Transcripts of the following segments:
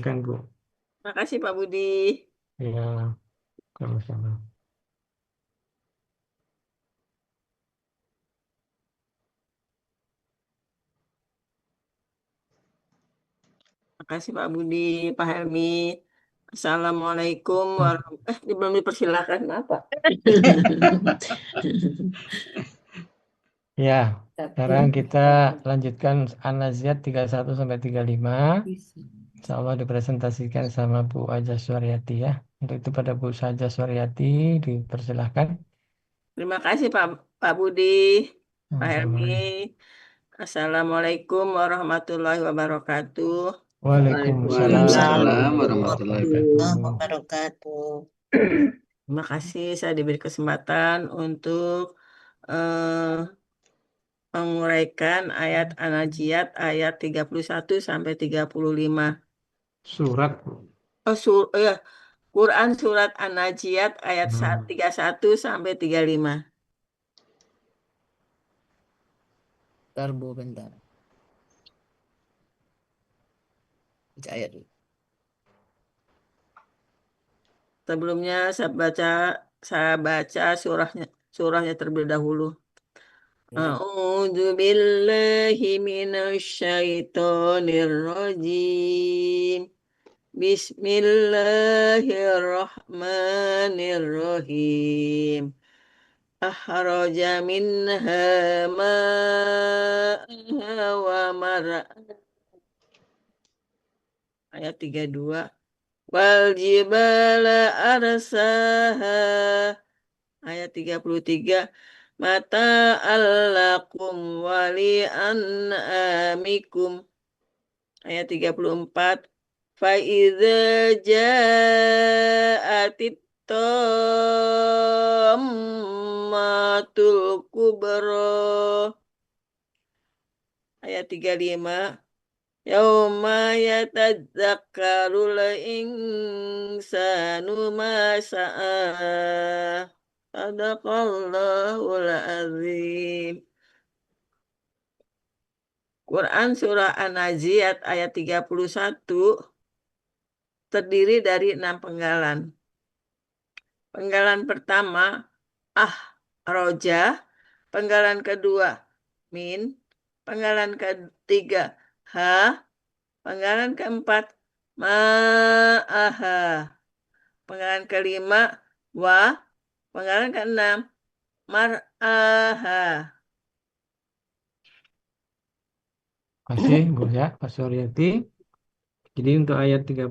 Kan Bu. Makasih Pak Budi. Ya, sama-sama. Makasih Pak Budi, Pak Helmi. Assalamualaikum belum dipersilakan apa? Ya, sekarang kita lanjutkan An-Naziat 31 sampai 35. Insya Allah dipresentasikan sama Bu Aja Suryati ya. Untuk itu pada Bu Saja Suryati dipersilahkan. Terima kasih Pak Budi, Pak Sama-sama. Helmi. Assalamualaikum warahmatullahi wabarakatuh. Waalaikumsalam Waalaikumsalam warahmatullahi warahmatullahi wabarakatuh. wabarakatuh. Terima kasih saya diberi kesempatan untuk eh, menguraikan ayat An-Naziat ayat 31 sampai 35. Surat. Oh, ya, Quran surat An-Naziat ayat Hmm. 31 sampai 35. Bentar, Bu, bentar. Baca ayat dulu. Sebelumnya saya baca surahnya terlebih dahulu. Ya. A'udzu billahi minasyaitonir rajim. Bismillahirrahmanirrahim. Akhraja minha ma'aha wa mar'a. Ayat 32. Wal jibala arsaha. Ayat 33. Mata allakum wali an'amikum. Ayat 34. Faiza ja'atit tammatul kubra. Ayat 35. Yauma yatadzakkarul insanu ma sa'a. Sadaqallahul azim. Quran Surah An-Naziat ayat 31 terdiri dari 6 penggalan. Penggalan pertama, roja. Penggalan kedua, min. Penggalan ketiga, ha. Penggalan keempat, ma'aha. Penggalan kelima, wa. Penggalan keenam, mar'aha. Kasih Bu ya, Pak Suryati. Jadi untuk ayat 31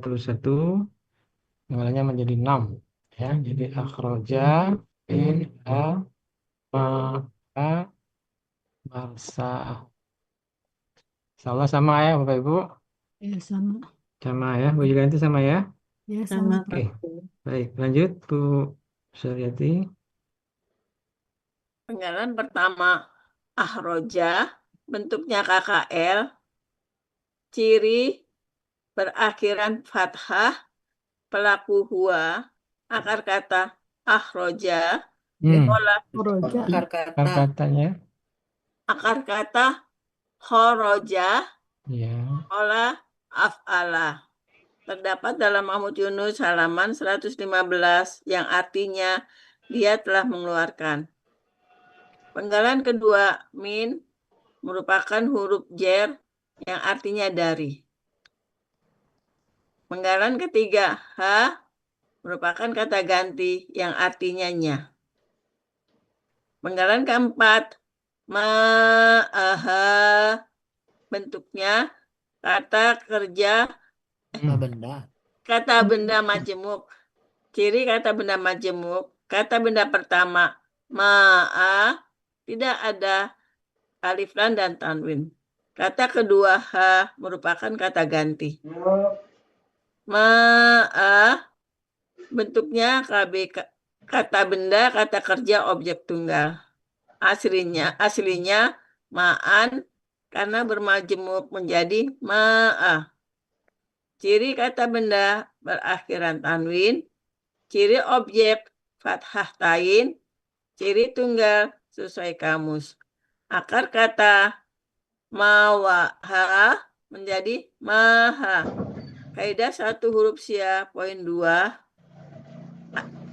penggalannya menjadi 6 ya. Jadi akhroja in a ma a marsa. Salah sama ya Bapak Ibu. Ya sama. Sama ya, Bu Yulianti sama ya. Ya sama Oke, Pak. baik. Lanjut Bu Suryati. Penggalan pertama, roja. Bentuknya KKL. Ciri berakhiran fathah. Pelaku huwa. Akar kata roja. Olah Roja. Akar Apa kata. katanya? akar kata khoroja. Ya. Olah af'ala. Terdapat dalam Mahmud Yunus halaman 115 yang artinya dia telah mengeluarkan. Penggalan kedua, min, merupakan huruf jer yang artinya dari. Penggalan ketiga, ha, merupakan kata ganti yang artinya nya. Penggalan keempat, ma'aha, bentuknya kata kerja, Apa benda? kata benda majemuk. Ciri kata benda majemuk, kata benda pertama, ma'a, tidak ada alif lam dan tanwin. Kata kedua, ha, merupakan kata ganti. Ma'a, bentuknya kata benda, kata kerja, objek tunggal. Aslinya ma'an karena bermajemuk menjadi ma'a. Ciri kata benda berakhiran tanwin, ciri objek fathah tain, ciri tunggal sesuai kamus. Akar kata mawaha menjadi maha. Kaidah 1 huruf Sya, poin 2.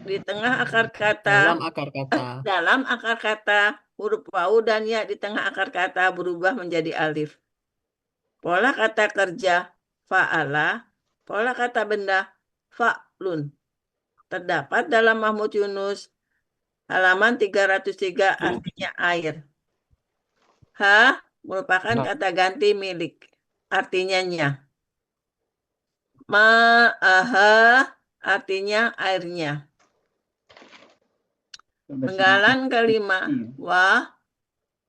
Di tengah akar Dalam kata, akar kata. dalam akar kata, huruf wau dan ya di tengah akar kata berubah menjadi alif. Pola kata kerja, fa'ala. Pola kata benda, fa'lun. Terdapat dalam Mahmud Yunus, halaman 303, artinya air. Ha merupakan Nah, kata ganti milik, artinya nya. Ma'aha artinya airnya. Penggalan kelima, wah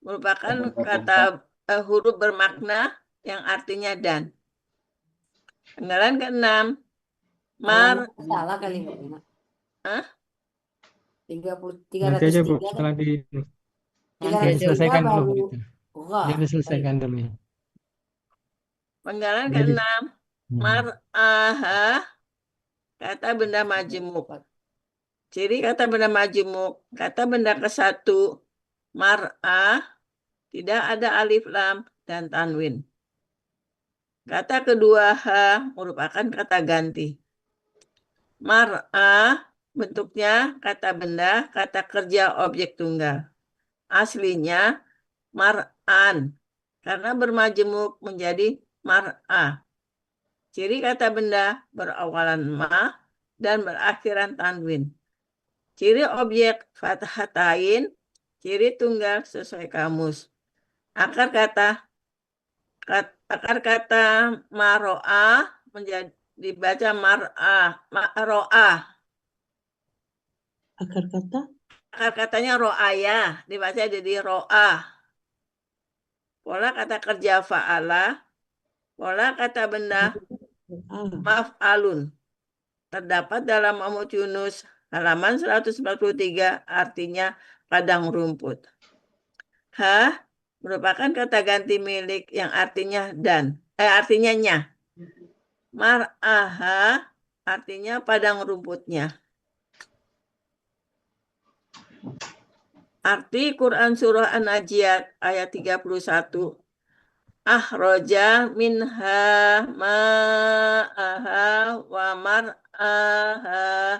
merupakan kata huruf bermakna yang artinya dan. Penggalan keenam, mar. Salah kali Bu. Hah? 30 nanti aja Bu, 303 kan? setelah Nanti biar aja. 303 diselesaikan dulu baru. gitu. Wah, Biar diselesaikan dulu ya. Penggalan Jadi, keenam, mar'aha kata benda majemuk. Ciri kata benda majemuk, kata benda ke-1 mar'ah tidak ada alif lam dan tanwin. Kata kedua ha merupakan kata ganti. Mar'ah bentuknya kata benda, kata kerja objek tunggal. Aslinya mar'an karena bermajemuk menjadi mar'ah. Ciri kata benda berawalan ma dan berakhiran tanwin. Ciri objek fathatain, ciri tunggal sesuai kamus. Akar kata maro'ah menjadi dibaca mar'ah, maro'ah. Akar kata Akar katanya ro'aya, dibaca jadi ro'ah. Pola kata kerja fa'ala, pola kata benda maf'alun. Terdapat dalam Mahmud Yunus halaman 143, artinya padang rumput. Ha merupakan kata ganti milik yang artinya dan, artinya nya. Mar'aha artinya padang rumputnya. Arti Quran Surah An-Najiyat ayat 31. Ahroja minha ma'aha wa mar'aha.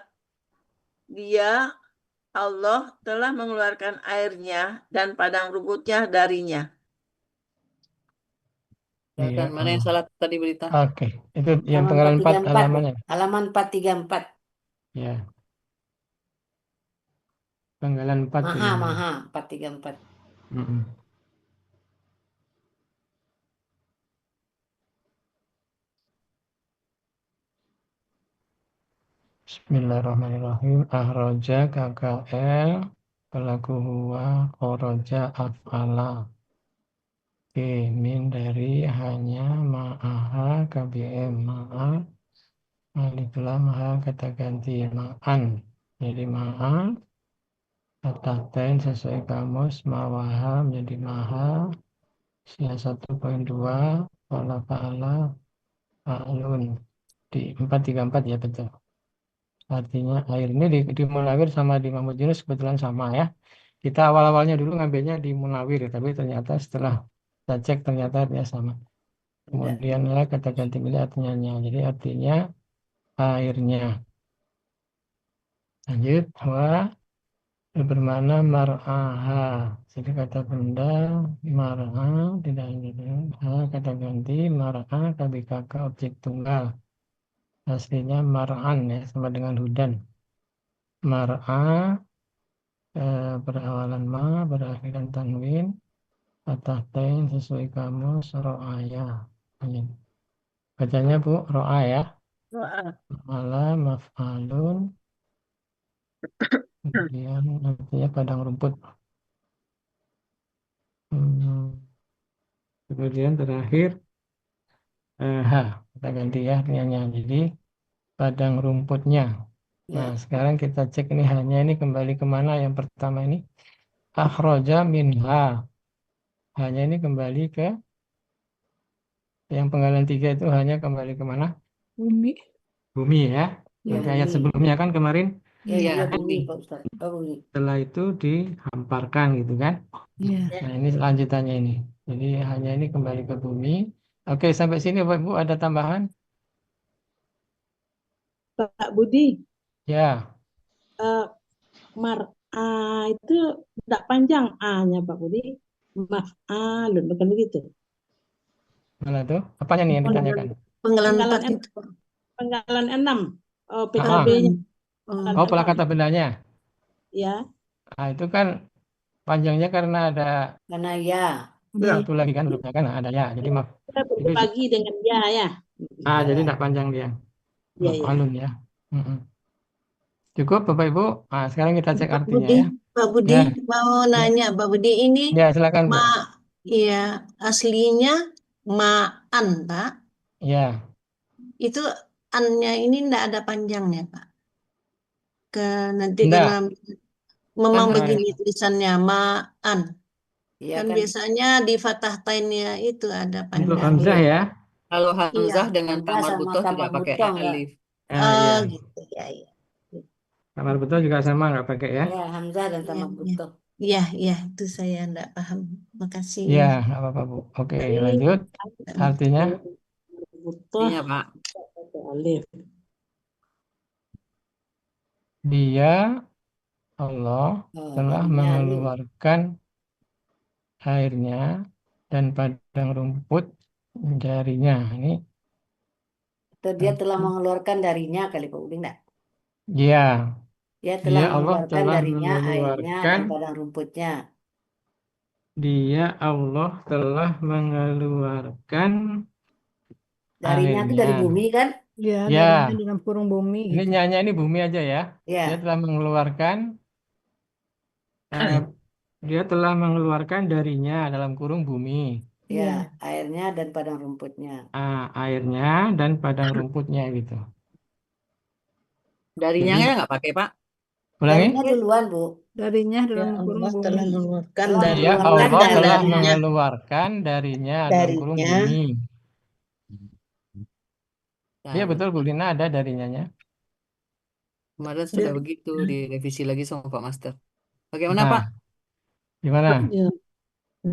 Dia, Allah, telah mengeluarkan airnya dan padang rumputnya darinya. Dan mana yang salah tadi berita? Oke, itu yang Halaman penggalan 4 434, Bu. halamannya. Halaman 434. Ya, penggalan 4 tuh yang Maha 434. Mm-mm. Bismillahirrahmanirrahim. Ahroja KKL pelaku huwa khoroja af'ala. Oke, min dari hanya ma'aha KBM ma'a alif lam ha kata ganti ma'an. Jadi ma'a kata ten sesuai kamus mawaha menjadi maha. Sia 1.2 pola fa'ala fa'alun di 434 ya betul. Artinya air ini di Munawir sama di Mahmud Yunus kebetulan sama ya. Kita awal-awalnya dulu ngambilnya di Munawir, tapi ternyata setelah kita cek ternyata dia sama. Kemudian ya kata ganti milik artinya nya. Jadi artinya airnya. Lanjut wa bermana mar'aha. Jadi kata benda mar'a tidak ini. Ha kata ganti mar'a KBKK objek tunggal. Aslinya mar'an ya sama dengan hudan. Mar'a berawalan ma, berakhiran tanwin, fathatain sesuai kamus, ro'aya. Bacanya Bu, ro'aya. Ro'ah. Mala, maf'alun, kemudian artinya padang rumput. Kemudian terakhir, ha, kita ganti ya artinya. Jadi, padang rumputnya. Nah, sekarang kita cek ini hanya ini kembali kemana yang pertama ini. Akhroja minha. Hanya ini kembali ke yang penggalan 3 itu hanya kembali kemana? bumi. Bumi ya. Ya, Nanti ayat bumi. sebelumnya kan kemarin Iya, Ya. bumi Pak Ustaz. Oh, bumi. setelah itu dihamparkan gitu kan. Ya. Nah ini lanjutannya ini. Jadi hanya ini kembali ke bumi. Oke sampai sini Bapak Ibu ada tambahan? Pak Budi, Ya, mar'a itu tidak panjang A-nya Pak Budi. Maf'alun, bukan begitu? mana tuh? Apanya nih yang ditanyakan? Penggalan Penggalan 4 itu. Penggalan 6, Ah, PKB-nya. oh, pola kata bendanya. Ya, Nah, itu kan panjangnya karena ada Karena ya. satu lagi kan hurufnya kan ada ya. Jadi maaf. kita Jadi, berbagi dengan dia ya. jadi tidak panjang dia. Iya, iya. Maf'alun ya. Mm-mm. Cukup Bapak Ibu. Nah, sekarang kita cek Pak artinya Budi, ya. Pak Budi Ya, mau nanya, Pak Budi ini ya silakan Bu. iya aslinya ma'an, Pak. Ya, Itu annya ini enggak ada panjangnya, Pak. Nanti enggak. karena memang Kan, begini tulisannya ma'an. Iya Kan kan. biasanya di fathah tainnya itu ada untuk panjang. hamzah ya. Kalau Iya. hamzah dengan Hamzah tamar sama butoh tidak tamar pakai butoh enggak? alif. Iya. Gitu ya, ya. Kamar betul juga sama nggak pakai ya? Ya, Hamzah dan Iya, tamar iya. butoh. Iya, iya, itu saya enggak paham. Makasih. Iya, nggak apa-apa Bu. Oke, lanjut. Artinya Butuh Artinya, Pak. alif. dia Allah Oh, telah darinya alif. mengeluarkan airnya dan padang rumput jarinya. Ini Atau dia telah mengeluarkan darinya kali Pak Udin enggak? dia, Dia telah Allah mengeluarkan telah darinya airnya mengeluarkan, dan padang rumputnya. dia Allah telah mengeluarkan Darinya itu dari airnya. bumi kan? Ya, Ya, darinya dalam kurung bumi ini gitu. nyanya ini bumi aja ya. Dia Ya, telah mengeluarkan, eh, dia telah mengeluarkan darinya dalam kurung bumi. ya, Iya. airnya dan padang rumputnya. Airnya dan padang rumputnya gitu. Darinya Jadi, nggak pakai, Pak. ulangi. Darinya duluan, Bu. Darinya Ya dalam kurung Allah bumi. telah mengeluarkan Telah dari Ya mengeluarkan Allah telah darinya. mengeluarkan darinya dalam kurung Darinya. bumi. Iya Nah, betul Bu Lina ada darinya. kemarin sudah begitu direvisi lagi sama Pak Master. Bagaimana, Nah, Pak? gimana? Ya.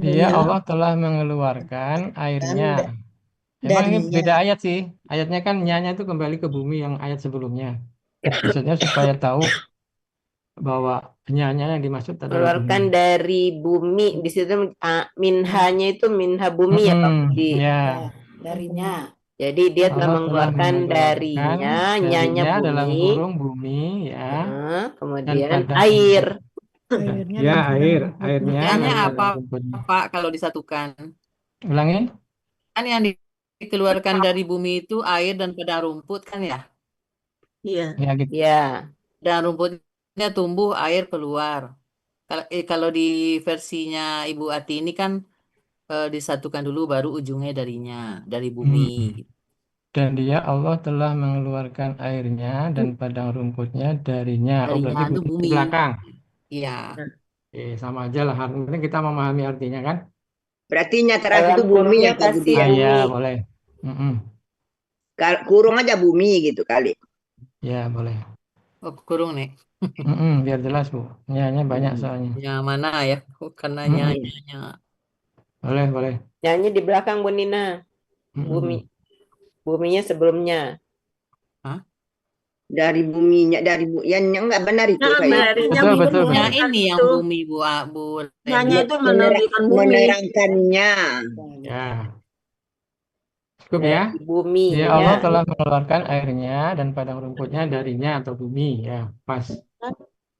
Dia Ya, Allah telah mengeluarkan airnya. da- Emang ini darinya. beda ayat sih. Ayatnya kan nyanya itu kembali ke bumi yang ayat sebelumnya. Maksudnya supaya tahu bahwa nyanya yang dimaksud adalah Mengeluarkan bumi. dari bumi. Di situ minhanya itu minha bumi ya Pak Budi. Ya, Ya, darinya. Jadi dia telah Allah telah mengeluarkan darinya, nyanya darinya dalam bumi. kurung bumi ya dan Kemudian padang air. Airnya ya dan padang air rumputnya. airnya Nyanya dan apa, padang rumputnya. Pak, kalau disatukan? Ulangi. Kan yang dikeluarkan dari bumi itu air dan padang rumput kan ya? Iya. Ya gitu. Ya. Dan rumputnya tumbuh, air keluar. Kalau di versinya Ibu Ati ini kan disatukan dulu baru ujungnya dari bumi. Dan dia Allah telah mengeluarkan airnya dan padang rumputnya darinya. Oh berarti Darinya itu bumi di bumi. belakang. Iya. Sama aja lah. Yang penting kita memahami artinya kan. Berarti nyataran Dalam itu bumi ya kurungnya Pak pasti Budi ya. Ya bumi. boleh. Mm-mm. Kurung aja bumi gitu kali. Ya boleh. Oh, kurung nih. Biar jelas Bu. Nyanya banyak soalnya. Yang mana ya? Karena Mm-mm. nyanya. Boleh boleh. Nyanyi di belakang Bu Nina. Mm-mm. Bumi. Buminya sebelumnya. Dari buminya, yang enggak benar itu Nah, kayak benarnya Betul, bumi betul, Yang betul. ini yang itu. bumi Bu Nyanya Reni. itu menunjukkan bumi. menerangkannya. Ya. Cukup ya. Dari bumi. Dia Ya. Allah telah mengeluarkan airnya dan padang rumputnya darinya atau bumi. Ya pas.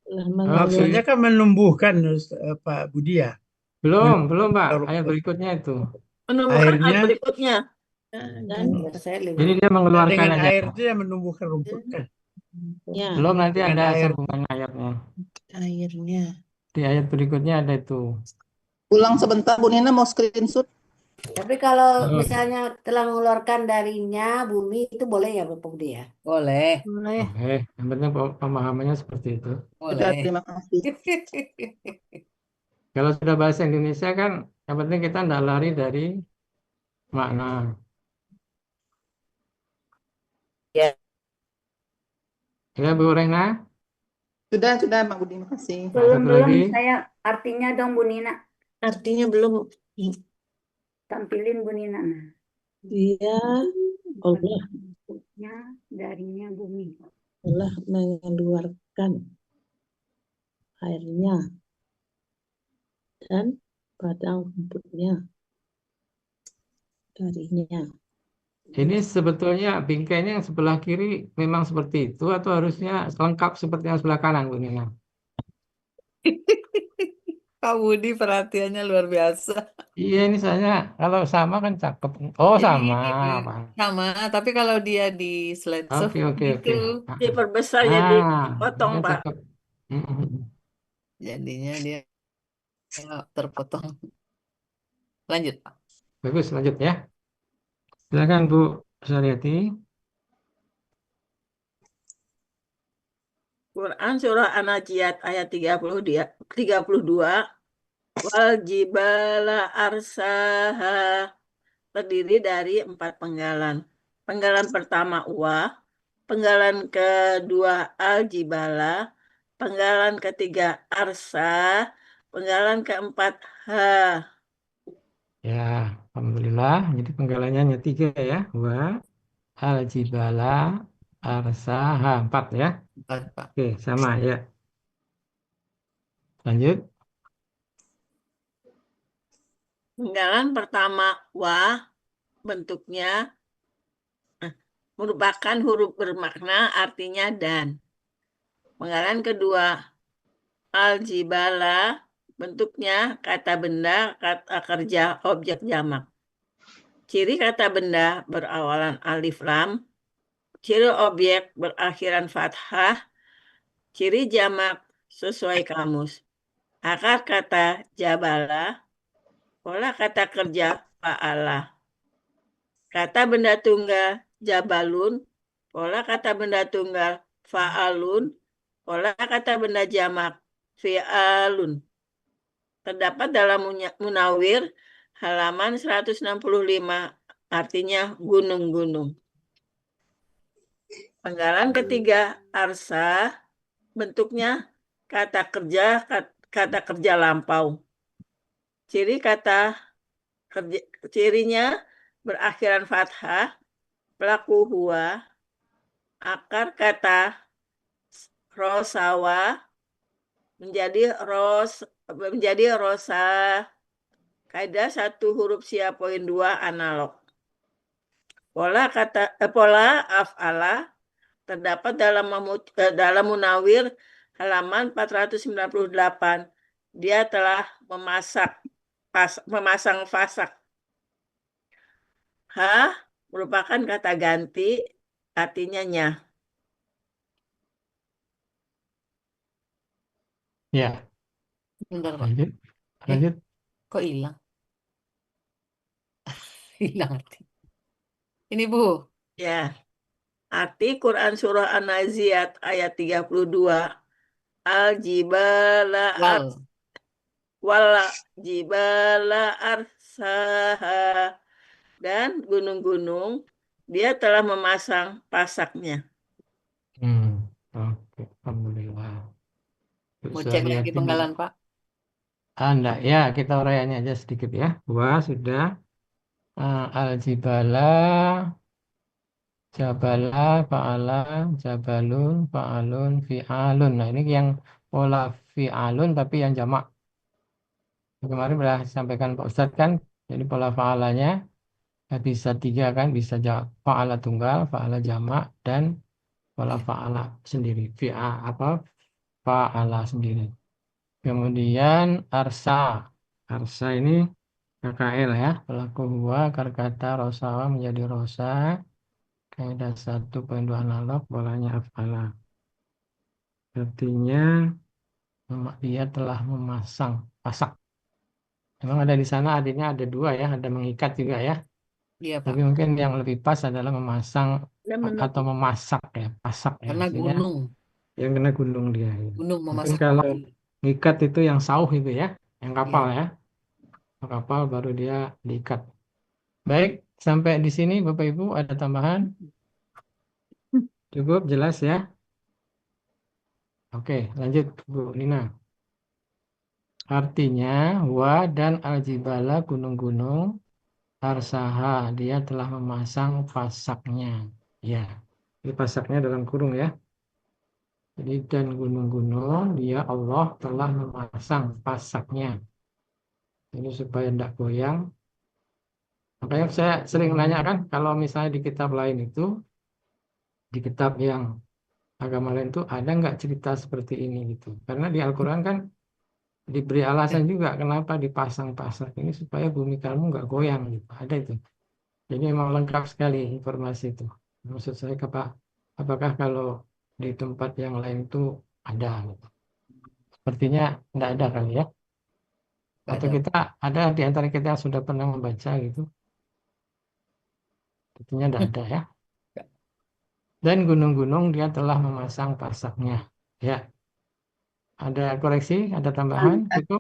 Maksudnya kan menumbuhkan Pak Budi ya. Belum Pak. Ayat berikutnya itu. Menumbuhkan Airnya ayat berikutnya. Dan saya Jadi dia mengeluarkan dengan aja. air itu yang menumbuhkan rumput kan. Ya. Belum nanti Dengan ada air. sambungan ayatnya. Airnya. Di ayat berikutnya ada itu. Ulang sebentar, Bu Nina mau screenshot. Tapi kalau misalnya telah mengeluarkan darinya bumi itu boleh ya Bapak Budi ya? Boleh. Boleh. Oke, yang penting pemahamannya seperti itu. Sudah, Boleh. terima kasih. Kalau sudah bahasa Indonesia kan, yang penting kita tidak lari dari makna. Ya. Ya Bu Rehna, Sudah, Pak Budi, makasih. satu lagi. Saya artinya dong Bu Nina. Artinya belum. Tampilin Bu Nina. Nah. Dia Allah. Bentuknya darinya bumi. telah mengeluarkan airnya dan padang rumputnya darinya. Ini sebetulnya bingkainya yang sebelah kiri memang seperti itu atau harusnya lengkap seperti yang sebelah kanan, Bu Nina? Kak Budi perhatiannya luar biasa. Iya, ini saya kalau sama kan cakep. Oh, Jadi sama, Pak. sama, tapi kalau dia di slideshow Oke, oke, gitu, oke. Diperbesar jadi Ah, dipotong, ini Pak. cakep. Mm-mm. jadinya dia terpotong. Lanjut, Pak. Bagus, lanjut ya. Silakan Bu Suryati. Quran surah An-Naziat ayat 32. Wal jibala arsaha terdiri dari 4 penggalan. Penggalan pertama penggalan kedua al-jibala, penggalan ketiga arsa, penggalan keempat ha. Ya, alhamdulillah. Jadi penggalannya hanya 3 ya. Wa al-jibala arsaha 4 ya. 4, Pak. Oke, sama ya. Lanjut. Penggalan pertama bentuknya merupakan huruf bermakna artinya dan. Penggalan kedua al-jibala bentuknya kata benda, kata kerja, objek jamak. Ciri kata benda berawalan alif lam, ciri objek berakhiran fathah, ciri jamak sesuai kamus. Akar kata jabala, pola kata kerja fa'ala. Kata benda tunggal jabalun, pola kata benda tunggal fa'alun, pola kata benda jamak fi'alun. Terdapat dalam Munawir halaman 165, artinya gunung-gunung. Penggalan ketiga arsa bentuknya kata kerja lampau. Cirinya berakhiran fathah, pelaku huwa, akar kata rosawa menjadi rosa. Kaidah 1 huruf sia poin 2 analog. Pola af'ala terdapat dalam Munawir halaman 498. Dia telah memasang fasak. Ha merupakan kata ganti, artinya nya. Ya, Bentar, Pak. lanjut. Lanjut. Kok hilang? Hilang arti. Ini, Bu. Ya. Arti Quran surah An-Naziat ayat 32. Al-jibala wal jibala arsaha, dan gunung-gunung dia telah memasang pasaknya. Oke, alhamdulillah. Mau cek lagi penggalan, Pak? Enggak, ya kita uraiannya aja sedikit ya. Wa sudah. Al-jibala, jabala, fa'ala, jabalun, fa'alun, fi'alun. Nah, ini yang pola fi'alun tapi yang jamak. Kemarin sudah disampaikan Pak Ustadz kan, jadi pola fa'alanya bisa 3 kan, bisa fa'ala tunggal, fa'ala jamak, dan pola fa'ala sendiri. Fa'ala sendiri. Kemudian arsa. Arsa ini KKL ya, pelaku huwa, kata rosawa menjadi rosa. Kaidah 1 poin 2 analog, bolanya af'ala. Artinya dia telah memasang pasak. Memang ada di sana adanya ada 2 ya, ada mengikat juga ya. Iya, Pak. Tapi mungkin yang lebih pas adalah memasang atau memasak ya, pasak ya. Karena Artinya gunung. yang kena gunung dia. Ya. Gunung Mungkin memasak kalau api. ngikat itu yang sauh itu ya, yang kapal Iya. ya. Kapal baru dia diikat. Baik, sampai di sini Bapak Ibu ada tambahan? Cukup jelas ya? Oke, lanjut Bu Nina. Artinya wa dan al-jibala gunung-gunung, arsaha dia telah memasang pasaknya. Ya, ini pasaknya dalam kurung ya. Jadi dan gunung-gunung dia Allah telah memasang pasaknya. Ini supaya tidak goyang. Makanya saya sering menanyakan kalau misalnya di kitab lain itu, di kitab yang agama lain itu ada nggak cerita seperti ini gitu. Karena di Al-Quran kan diberi alasan juga kenapa dipasang pasak ini supaya bumi kamu nggak goyang gitu. Ada itu. Jadi memang lengkap sekali informasi itu. Maksud saya apakah kalau di tempat yang lain itu ada gitu. Sepertinya tidak ada kali ya. Nggak Atau ada. kita ada di antara kita yang sudah pernah membaca gitu. Tentunya tidak ada ya. Dan gunung-gunung dia telah memasang pasaknya. Ya, ada koreksi, ada tambahan, cukup?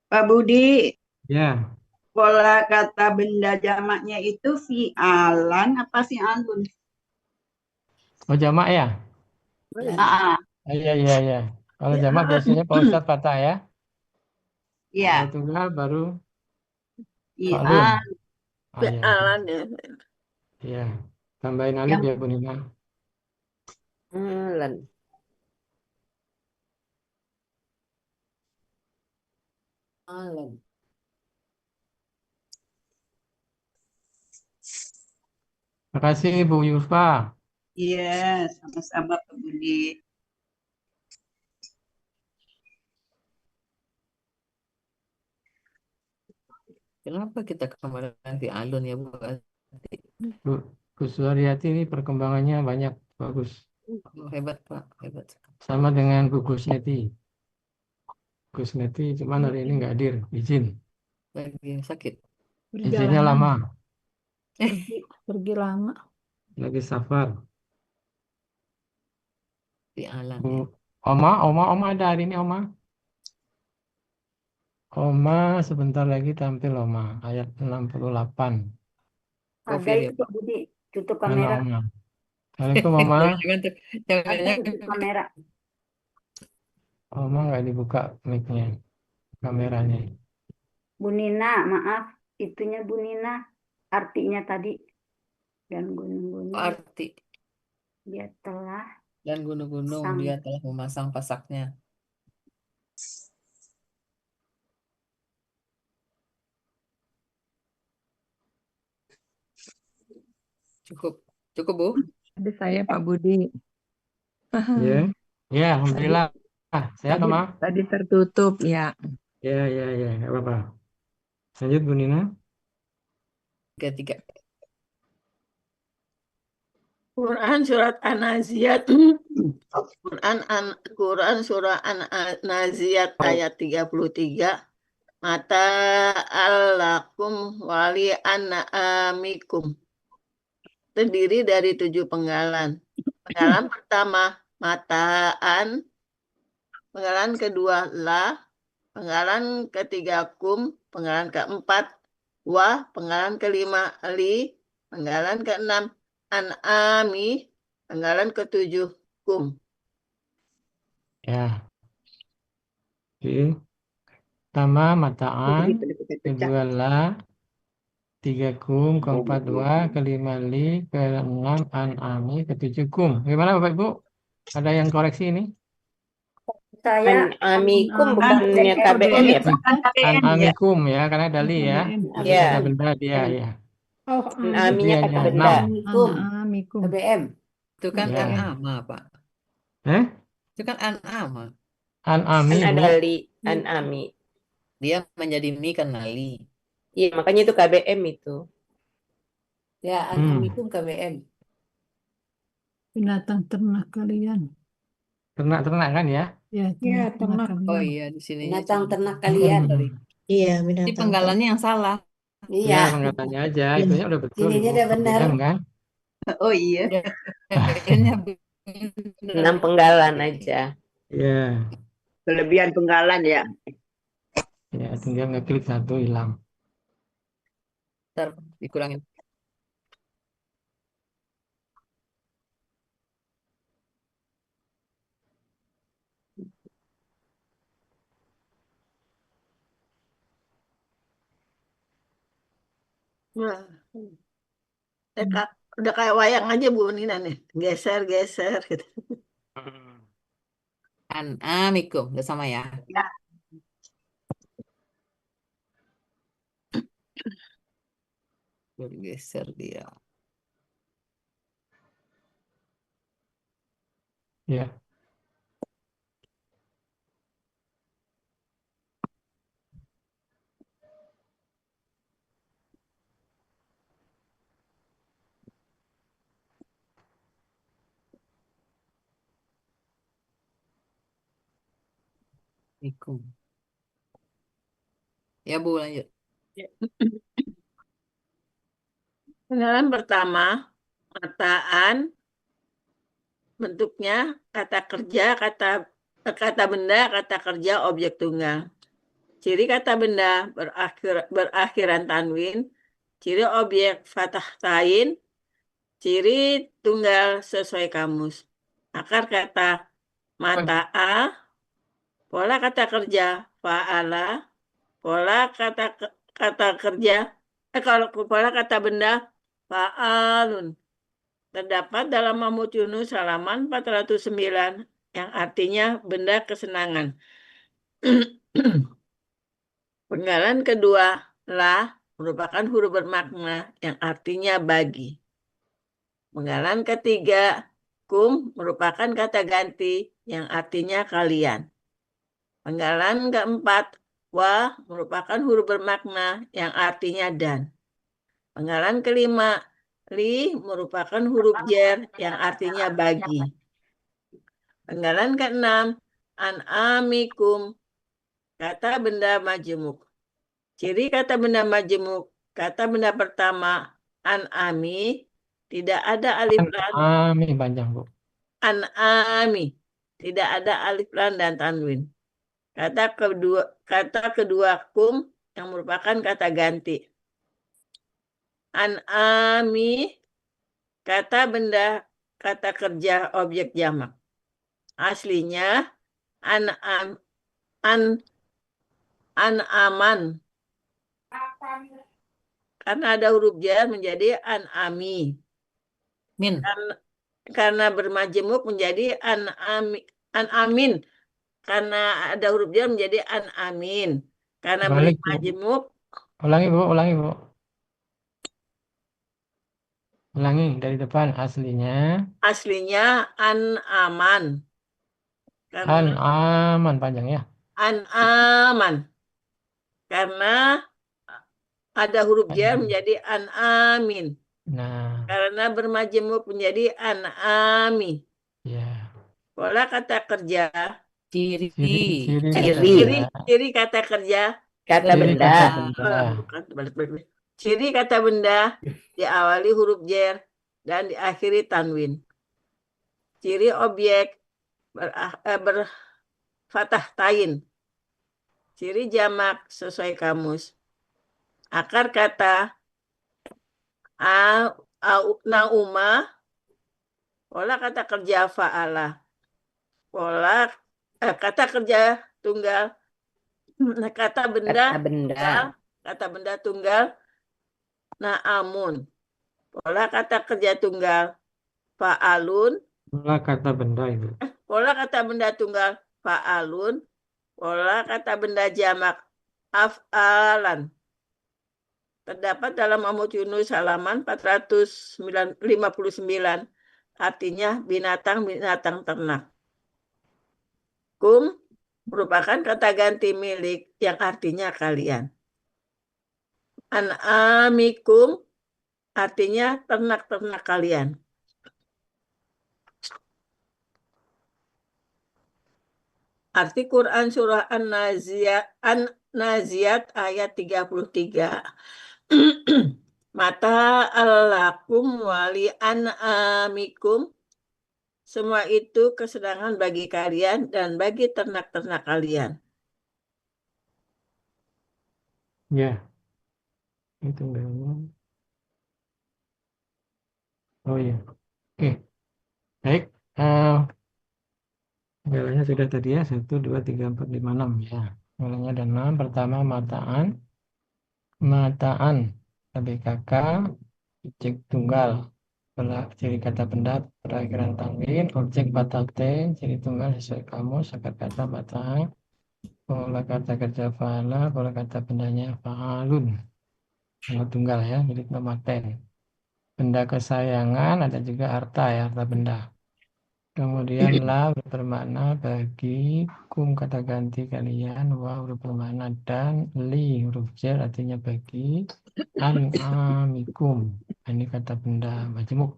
Pak Budi, Ya, pola kata benda jamaknya itu fi'alan apa fi'alun? oh jamak ya? Ah, Iya, iya, iya. Kalau jamak biasanya Pak Ustadz patah ya. iya, Kalau tunggal baru iya. faklun. Ah, iya, Alan ya. iya. Tambahin alif Yang ya Bu Nina. Alan. Alan. Terima kasih Bu Yusfa. iya, sama-sama Pak Budi. Kenapa kita kemarin nanti alun ya Bu? Bu Suharyati ini perkembangannya banyak, bagus. Oh, hebat Pak, hebat. Sama dengan Bu Gusneti. Gusneti cuman hari ini nggak hadir, izin. Lagi sakit. Izinnya lama, Pergi lama. lagi safar. Di alam Bu ya. Oma ada hari ini Oma. Oma sebentar lagi tampil Oma, ayat 68. Ada Covid ya itu Pak. Pak Budi, tutup Mana kamera. Oma? Assalamualaikum Oma. Ada tutup kamera. Oma nggak dibuka mic-nya, kameranya. Bu Nina, maaf, itunya Bu Nina, artinya tadi. Dan gunung-gunung Arti dia telah dan gunung-gunung Sang. dia telah memasang pasaknya. Cukup, cukup Bu. Ada saya Pak Budi. Ya, ya, alhamdulillah. Sehat Oma? Tadi tertutup ya. Ya, nggak apa-apa. Lanjut Bu Nina. 33. Quran surat An-Naziat. Quran surah An-Naziat ayat 33. Mata alakum wali an'amikum. Terdiri dari 7 penggalan. Penggalan pertama mataan, penggalan kedua la, penggalan ketiga kum, penggalan keempat wa, penggalan kelima li, penggalan keenam an'ami, penggalan ketujuh kum. Ya. Oke. Pertama mataan, kedua la, tiga kum, keempat dua, kelima li, keenam an'ami, ketujuh kum. Gimana Bapak Ibu? Ada yang koreksi ini? Saya Amikum bukannya KBM ya Pak? An'amikum ya, karena ada li ya. Jadi Iya. kata benda dia ya. Oh, Aminnya Jadi kata hanya benda. 6. Amikum. KBM. Itu kan Ya. an'ama Pak. Itu kan an'ama. An'ami Kan Bu. ada li, an'ami. Dia menjadi mi karena li. Iya, makanya itu KBM itu. Ya, an'amikum KBM. Binatang ternak kalian. Ternak-ternak kan ya? Ya, ternak Oh kalian. iya di sini. Binatang ternak kalian. Iya, Ini binatang. penggalannya yang salah. Ya, Iya. penggalannya aja. Itunya udah betul Ininya Ibu. udah benar. KBM kan? Oh iya. Ini 6 penggalan aja. Iya. Kelebihan penggalan ya. Ya, tinggal ngeklik satu hilang. Ntar dikurangin. Nah, udah kayak wayang aja Bu Nina nih, geser gitu. An'amikum. Udah sama ya. Ya. Bergeser dia. Ya. Mikum. Ya Bu, lanjut. Penggalan pertama, mataan, bentuknya kata kerja, kata benda, kata kerja, objek tunggal. Ciri kata benda berakhiran tanwin, ciri objek fathah tain, ciri tunggal sesuai kamus. Akar kata mata'a, pola kata kerja fa'ala, pola kata kerja, kalau pola kata benda fa'alun. Terdapat dalam Mahmud Yunus halaman 409 yang artinya benda kesenangan. Penggalan kedua, lah merupakan huruf bermakna yang artinya bagi. Penggalan ketiga, kum merupakan kata ganti yang artinya kalian. Penggalan keempat, wa merupakan huruf bermakna yang artinya dan. Penggalan kelima, li merupakan huruf jar yang artinya bagi. Penggalan keenam, an'amikum, kata benda majemuk. Ciri kata benda majemuk, kata benda pertama, an'ami, tidak ada alif lam. An'ami panjang, Bu. An'ami, tidak ada alif lam dan tanwin. Kata kedua kum yang merupakan kata ganti. An'ami, kata benda, kata kerja, objek jamak. Aslinya an'aman. Karena ada huruf jar menjadi an'ami. Min. Karena bermajemuk menjadi an'amin. Karena ada huruf jar menjadi an'amin. Karena Balik, Bu. bermajemuk. Ulangi, Bu. Ulangi, Bu. Ulangi dari depan. Aslinya An'aman. An'aman panjang ya. An'aman. Karena ada huruf jar menjadi an'amin. Nah, Karena bermajemuk menjadi an'ami. ya. Pola kata kerja. Ciri. Ciri kata kerja. Kata Ciri benda. kata benda. Bukan, balik. Ciri kata benda diawali huruf jar dan diakhiri tanwin. Ciri objek berfathah tain. Ciri jamak sesuai kamus. Akar kata nauma, pola kata kerja fa'ala. Pola kata kerja tunggal. Kata benda tunggal na'amun. Pola kata kerja tunggal fa'alun. Pola kata benda itu. Pola kata benda tunggal fa'alun. Pola kata benda jamak af'alan. Terdapat dalam Mahmud Yunus halaman 459. Artinya binatang ternak. Kum merupakan kata ganti milik yang artinya kalian. An'amikum artinya ternak-ternak kalian. Arti Quran surah An-Naziat ayat 33. Mata alakum wali an'amikum. Semua itu kesenangan bagi kalian dan bagi ternak-ternak kalian. Ya. Itu enggaknya. Oh ya. Oke. Baik. Nilainya sudah tadi ya. 1, 2, 3, 4, 5, 6 ya. Nilainya ada 6. Pertama mataan. Mataan. KBKK. Cek tunggal. ciri kata benda perakhiran tanwin, objek batate, ciri tunggal sesuai kamus, akar kata batang, pola kata kerja fa'ala, pola kata bendanya fa'alun. Nama tunggal ya, jadi nama ten. Benda kesayangan ada juga harta ya, harta benda. Kemudian la bermakna bagi, kum kata ganti kalian, wa bermakna dan, li huruf jar artinya bagi, an'amikum. Ini kata benda majemuk.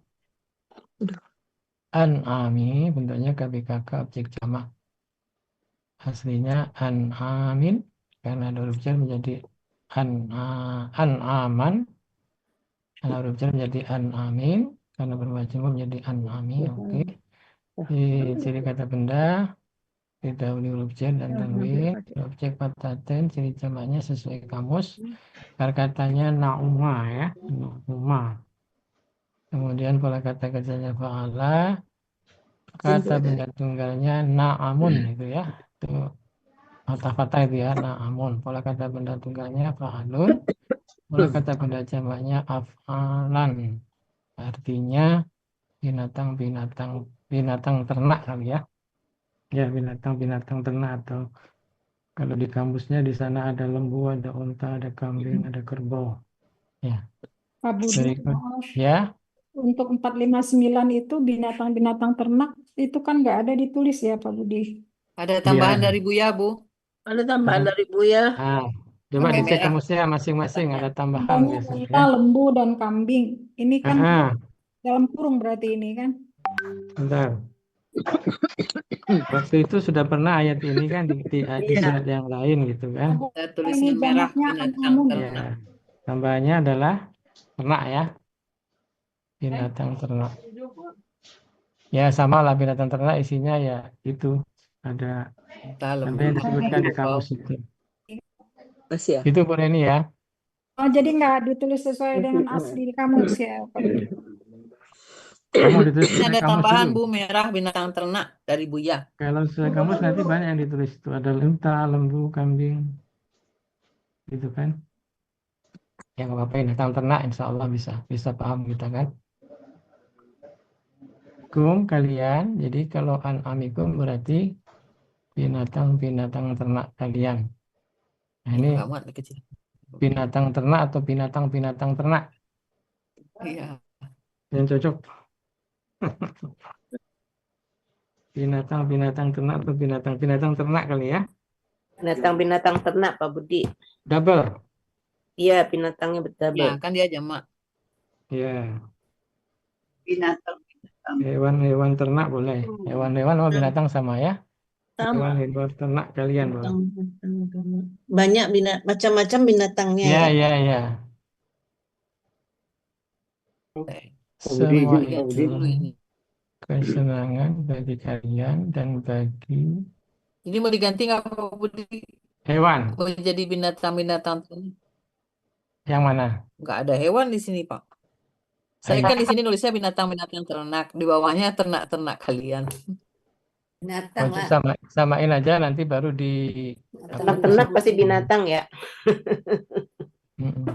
An'ami bentuknya KBKK objek jamak. Aslinya an'amin karena ada huruf jar menjadi an'aman. Karena huruf jar menjadi an'amin karena bermajemuk menjadi an'ami. Oke. Ciri kata benda didahului huruf jar dan tanwin. Objek pataten ciri jamaknya sesuai kamus. Katanya nauma ya, nauma. Kemudian pola kata kerjanya fa'ala. Kata benda tunggalnya na'amun itu ya. Itu kata-kata itu ya, na'amun. Pola kata benda tunggalnya fa'alun. Pola kata benda jamaknya af'alan. Artinya binatang ternak kali ya. Ya, binatang ternak atau kalau di kampusnya di sana ada lembu, ada unta, ada kambing, ada kerbau. Ya. Pak Budi, Berikut. maaf. Ya. Untuk 459 itu binatang-binatang ternak itu kan nggak ada ditulis ya Pak Budi. Ada tambahan Iya. dari Buya, Bu. Ada tambahan dari Buya. Nah, coba Pakai dicek merah. kamusnya masing-masing ada tambahan Contohnya biasanya unta, ya. lembu, dan kambing. Ini kan Ah, dalam kurung berarti ini kan. bentar. Waktu itu sudah pernah ayat ini kan di surat yang lain gitu kan. Ada Ini tulisan merah jamaknya binatang an'amun. Ya, ternak. tambahannya adalah ternak ya. Binatang ternak. Ya sama lah binatang ternak isinya ya itu ada Unta, apa lembu, yang disebutkan di kerbau. kamus itu. Masih ya? Itu boleh ini ya. Oh, jadi nggak ditulis sesuai dengan asli di kamus ya Pak Budi. Kamu ditulis Ini sesuai ada kamus tambahan, dulu. Bu, merah binatang ternak dari Buya. Kalau sesuai kamus nanti banyak yang ditulis itu ada unta, lembu, kambing, gitu kan. Yang apa-apa binatang ternak insya Allah bisa paham kita kan. Kum kalian, jadi kalau an'amikum berarti binatang-binatang ternak kalian. Nah ini Nggak muat, kecil. binatang ternak atau binatang-binatang ternak Iya. yang cocok. Binatang-binatang ternak atau binatang-binatang ternak kali ya. Binatang-binatang ternak, Pak Budi. Double. Iya, binatangnya Ya, double. kan dia jamak. Ya, Binatang. hewan-hewan ternak boleh. Hewan-hewan sama binatang sama ya. Sama. Hewan-hewan ternak kalian boleh. Banyak macam-macam binatangnya Ya, ya. ya. Oke. Semua Ganti itu dulu ini. kesenangan bagi kalian dan bagi Ini mau diganti nggak, Pak Budi? hewan. Mau jadi binatang-binatang ternak? Yang mana? Nggak ada hewan di sini, Pak. Saya Ayo. kan di sini nulisnya binatang-binatang ternak. Di bawahnya ternak-ternak kalian. Binatang lah. Samain aja nanti baru di Ternak-ternak pasti binatang ya. Mm-mm.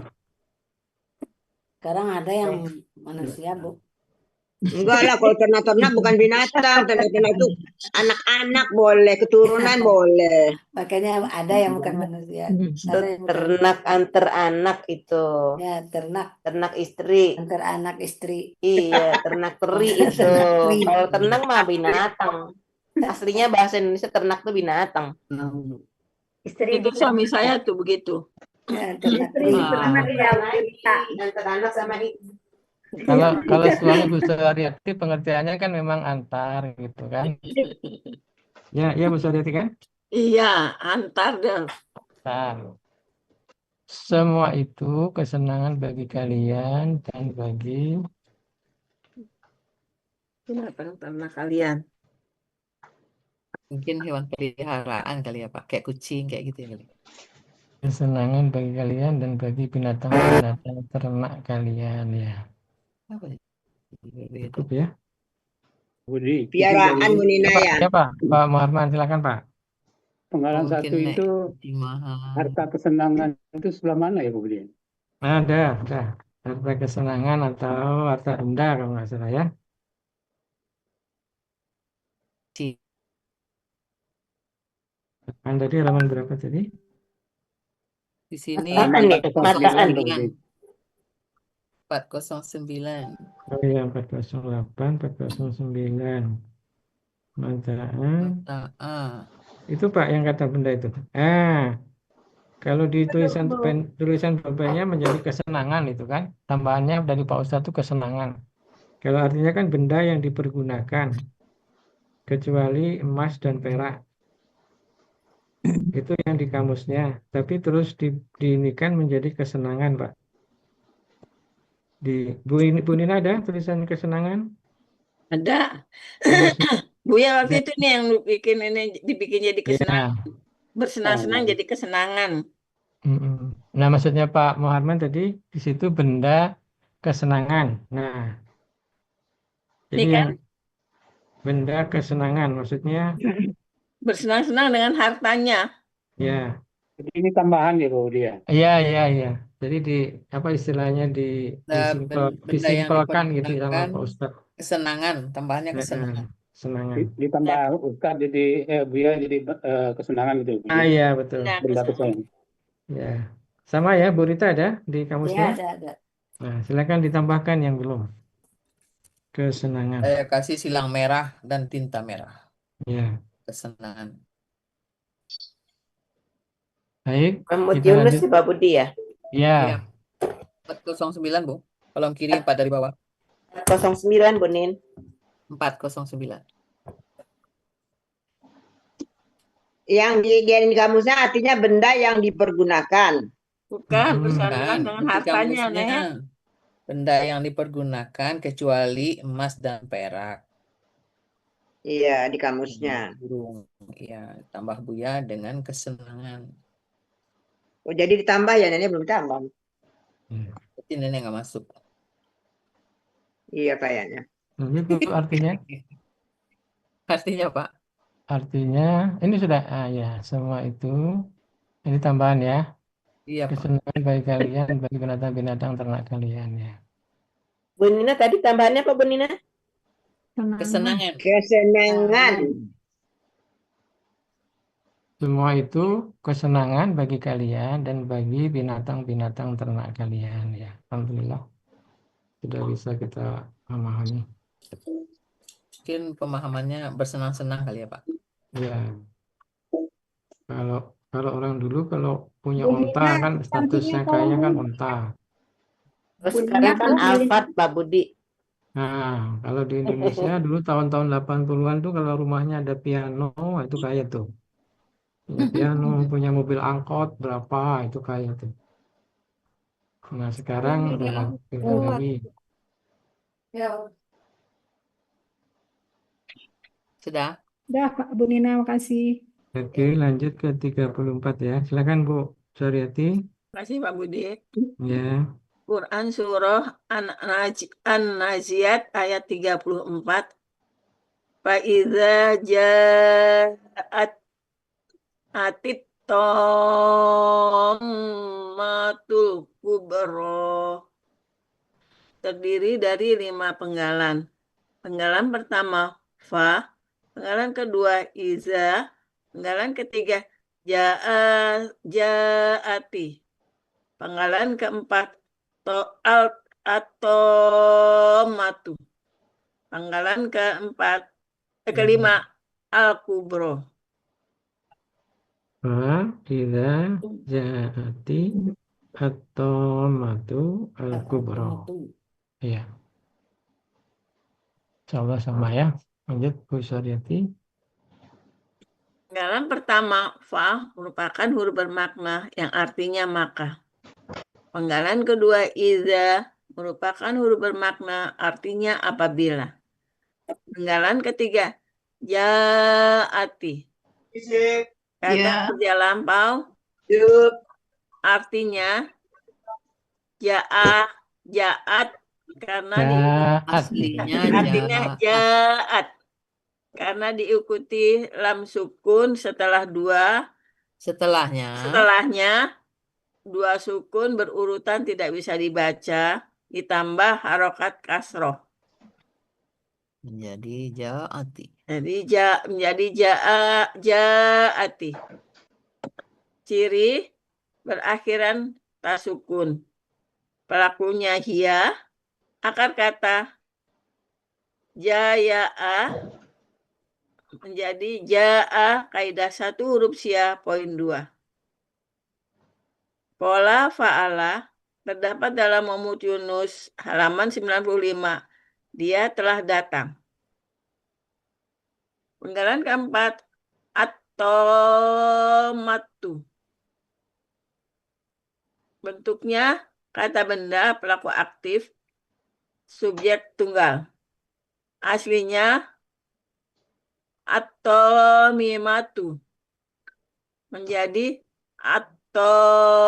Sekarang ada yang manusia, Bu. Enggak lah, kalau ternak-ternak bukan binatang. Ternak-ternak itu anak-anak boleh, keturunan boleh. Makanya ada yang bukan manusia. Ada yang bukan. Ternak antar anak itu. Ya, Ternak istri. antar anak istri. Iya, ternak teri itu. teri. Kalau ternak mah binatang. Aslinya bahasa Indonesia ternak tuh binatang. Istri Itu suami saya tuh begitu. Ya, ternak istri teri. ternak ya kita. Antar anak sama itu. Kalau suami Bu Suryati pengertiannya kan memang antar gitu kan. Ya Bu Suryati kan? Iya, antar dan Antar. Semua itu kesenangan bagi kalian dan bagi binatang ternak kalian. Mungkin hewan peliharaan kali ya, Pak. Kayak kucing, kayak gitu ya kali. kesenangan bagi kalian dan bagi binatang-binatang ternak kalian ya. Apa ya? Berbeda. Cukup ya. Budi, Piaraan Bu Nina ya. Ya Pak Muharman silakan Pak. penggalan Mungkin satu itu di mahal. harta kesenangan itu sebelah mana ya Bu Budi? Ada. Harta kesenangan atau harta benda kalau nggak salah ya. Kan tadi halaman berapa tadi? Di sini Apa nih? Mataan. 409. Oh iya, 408, 409. Mataan. Itu Pak yang kata benda itu. Kalau di tulisan babanya menjadi kesenangan itu kan. Tambahannya dari Pak Ustadz itu kesenangan. Kalau artinya kan benda yang dipergunakan. Kecuali emas dan perak. Itu yang di kamusnya. Tapi terus diinikan menjadi kesenangan Pak. Di Bu Nina ada tulisan kesenangan? Ada. Bu ya waktu itu nih yang bikin ini dibikin jadi kesenangan. Bersenang-senang jadi kesenangan. Nah, maksudnya Pak Muharman tadi di situ benda kesenangan. Nah, jadi Ini kan? yang benda kesenangan maksudnya bersenang-senang dengan hartanya. Ya. Jadi ini tambahan ya Bu dia. Iya. Jadi apa istilahnya Benda yang disimpelkan gitu sama dipergunakan Pak Ustadz. kesenangan, tambahannya kesenangan. Kesenangan. Ditambah Ustadz jadi Buya jadi kesenangan gitu. Iya betul. Benda kesenangan. Ya. Sama ya, Bu Rita ada di kamusnya? Ya, ada. Nah, silakan ditambahkan yang belum. Kesenangan. Saya kasih silang merah dan tinta merah. Ya. Kesenangan. Baik. Mahmud Kita Yunus lanjut. di Pak Budi ya? Ya. 409 Bu. Kolom kiri 4 dari bawah. 09 Bu Nin. 409. Yang di kamusnya artinya benda yang dipergunakan. Bukan, bersandar dengan hartanya, Nek. Benda yang dipergunakan kecuali emas dan perak. Iya, di kamusnya. Iya, tambah Buya dengan kesenangan. Oh, jadi ditambah ya, Nenek belum tambah. Berarti Nenek nggak masuk. Iya kayaknya. Itu artinya? Artinya Pak? Artinya, ini sudah, ya, semua itu, ini tambahan ya. Iya, Pak. Kesenangan bagi kalian, bagi binatang-binatang ternak kalian ya. Bu Nina tadi tambahannya apa Bu Nina? Kesenangan. Kesenangan. Semua itu kesenangan bagi kalian dan bagi binatang-binatang ternak kalian ya. Alhamdulillah sudah bisa kita memahami. Mungkin pemahamannya bersenang-senang kali ya Pak. Ya. Kalau orang dulu kalau punya unta kan statusnya kayaknya kan unta. Terus sekarang kan Alphard Pak Budi. Nah, kalau di Indonesia dulu tahun-tahun 80-an tuh kalau rumahnya ada piano itu kaya tuh. Punya piano, punya mobil angkot berapa itu kaya tuh. Nah, sekarang udah lagi. Ya. Sudah? Udah Pak Bu Nina, makasih. Oke, lanjut ke 34 ya. Silakan Bu Suryati. Terima kasih Pak Budi. Ya. Quran Surah An-Naziat ayat 34. Faiza ja'at atit tommatul kubro. Terdiri dari 5 penggalan. Penggalan pertama fa, penggalan kedua iza, penggalan ketiga ja'ati. Penggalan keempat atomatu. Penggalan kelima al-kubro. Idza ja'ati at-tammatu al-kubra. Iya. Insyaallah sama ya. Lanjut Bu Suryati. Penggalan pertama fa merupakan huruf bermakna yang artinya maka. Penggalan kedua iza merupakan huruf bermakna artinya apabila. Penggalan ketiga ja'ati. Kata kerja lampau artinya ja'at karena artinya ja'at karena diikuti lam sukun setelah dua setelahnya dua sukun berurutan tidak bisa dibaca, ditambah harokat kasroh. Menjadi jaati. Jadi menjadi jaati. Ciri berakhiran tasukun. Pelakunya hia, akar kata jaya'a menjadi ja'a kaidah 1 huruf sia poin 2. Pola fa'ala terdapat dalam Muhammad Yunus halaman 95. Dia telah datang. Penggalan keempat, at-tomatu. Bentuknya kata benda pelaku aktif, subjek tunggal. Aslinya at-tomimatu menjadi at-tomatu.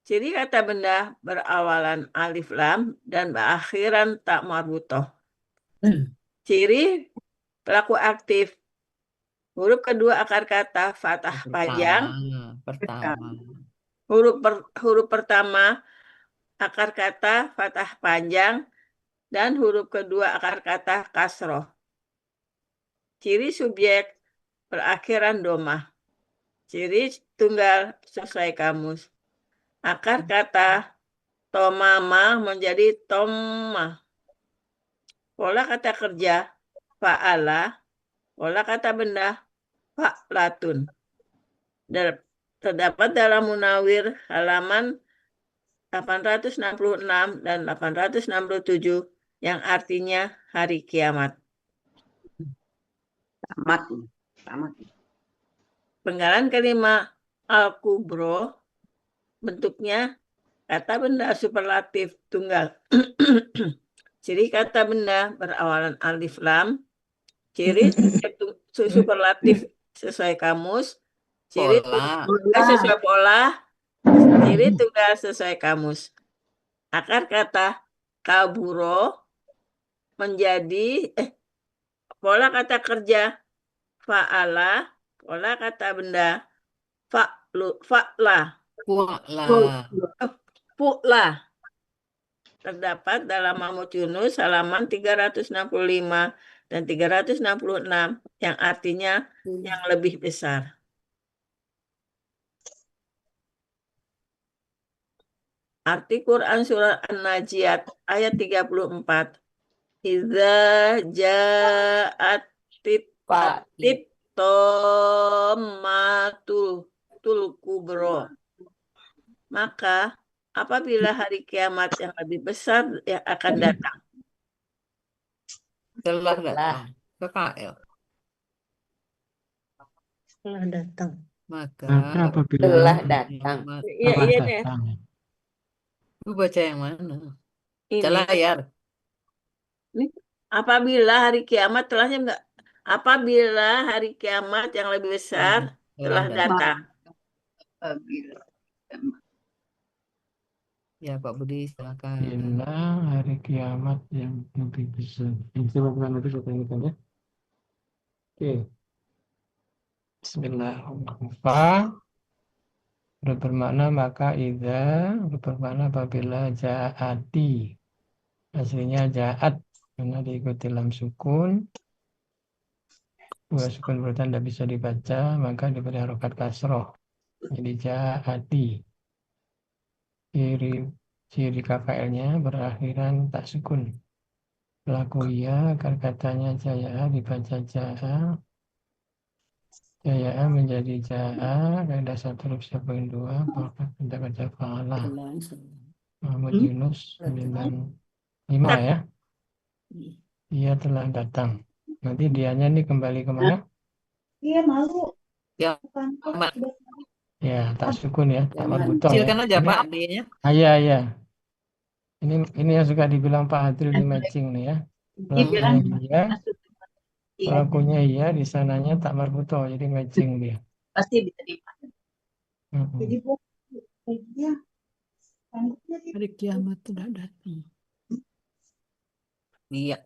Ciri kata benda berawalan alif lam dan berakhiran tak marbutoh. Ciri pelaku aktif. Huruf kedua akar kata fathah panjang. Pertama. Huruf pertama akar kata fathah panjang dan huruf kedua akar kata kasroh. Ciri subjek berakhiran domah. Ciri tunggal sesuai kamus. Akar kata tomama menjadi tomma. Pola kata kerja fa'ala. Pola kata benda fa'latun. Terdapat dalam Munawir halaman 866 dan 867 yang artinya hari kiamat. Tamat. Penggalan kelima al-kubro bentuknya kata benda superlatif tunggal. Ciri kata benda berawalan alif lam. Ciri superlatif sesuai kamus. Ciri tunggal sesuai pola. Ciri tunggal sesuai kamus. Akar kata kaburo menjadi pola kata kerja fa'ala. Pola kata benda fa'la. Pu'la. Terdapat dalam Muhammad Yunus halaman 365 dan 366 yang artinya yang lebih besar. Arti Quran surah An-Najiat ayat 34. Idza ja'at tommatul kubro. Maka apabila hari kiamat yang lebih besar yang akan datang. Telah datang. PKL. Telah datang. Maka apabila Telah datang. Iya deh. Lu baca yang mana? Ini. Layar. Apabila hari kiamat telahnya enggak. Apabila hari kiamat yang lebih besar telah datang. Ya Pak Budi silakan. Bila hari kiamat yang lebih besar. Coba bukan itu ya. Oke. Bismillahirrahmanirrahim. Bermakna maka idza bermakna apabila ja'ati. Aslinya ja'at karena diikuti lam sukun. Dua sukun berurutan tidak bisa dibaca, maka diberi harokat kasroh. Jadi ja'ati. Ciri KKL-nya berakhiran tak sukun. Pelaku ya, akar katanya jaya dibaca jaya. Jaya menjadi jaya, kaidah 1 huruf 1.2, maka kita baca fa'ala. Muhammad Yunus 95 ya. Dia telah datang. Nanti dianya nih kembali kemana? Iya malu. Ya. Ya, tak sukun ya, tak marbutoh ya. Kecilkan aja Pak D-nya. Iya. Ini yang suka dibilang Pak Hadril di matching nih ya. Pelakunya iya, di sananya tak marbutoh, jadi matching dia. Pasti bisa dipakai. Jadi Hari kiamat sudah datang. Iya.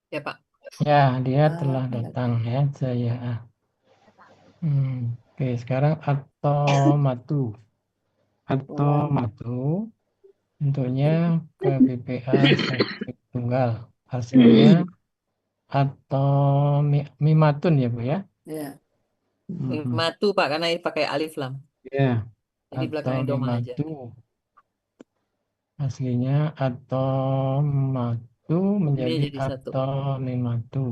Ya Pak. Ya, dia telah datang ya, saya. Oke, sekarang atomatu. Atomatu bentuknya KBPA satu tunggal. Hasilnya atomimatun ya, Bu ya. Ya. Matu Pak, karena ini pakai alif lam. Ya, Jadi belakangnya doma aja. atomimatu. Aslinya atomatu menjadi jadi satu. atomimatu.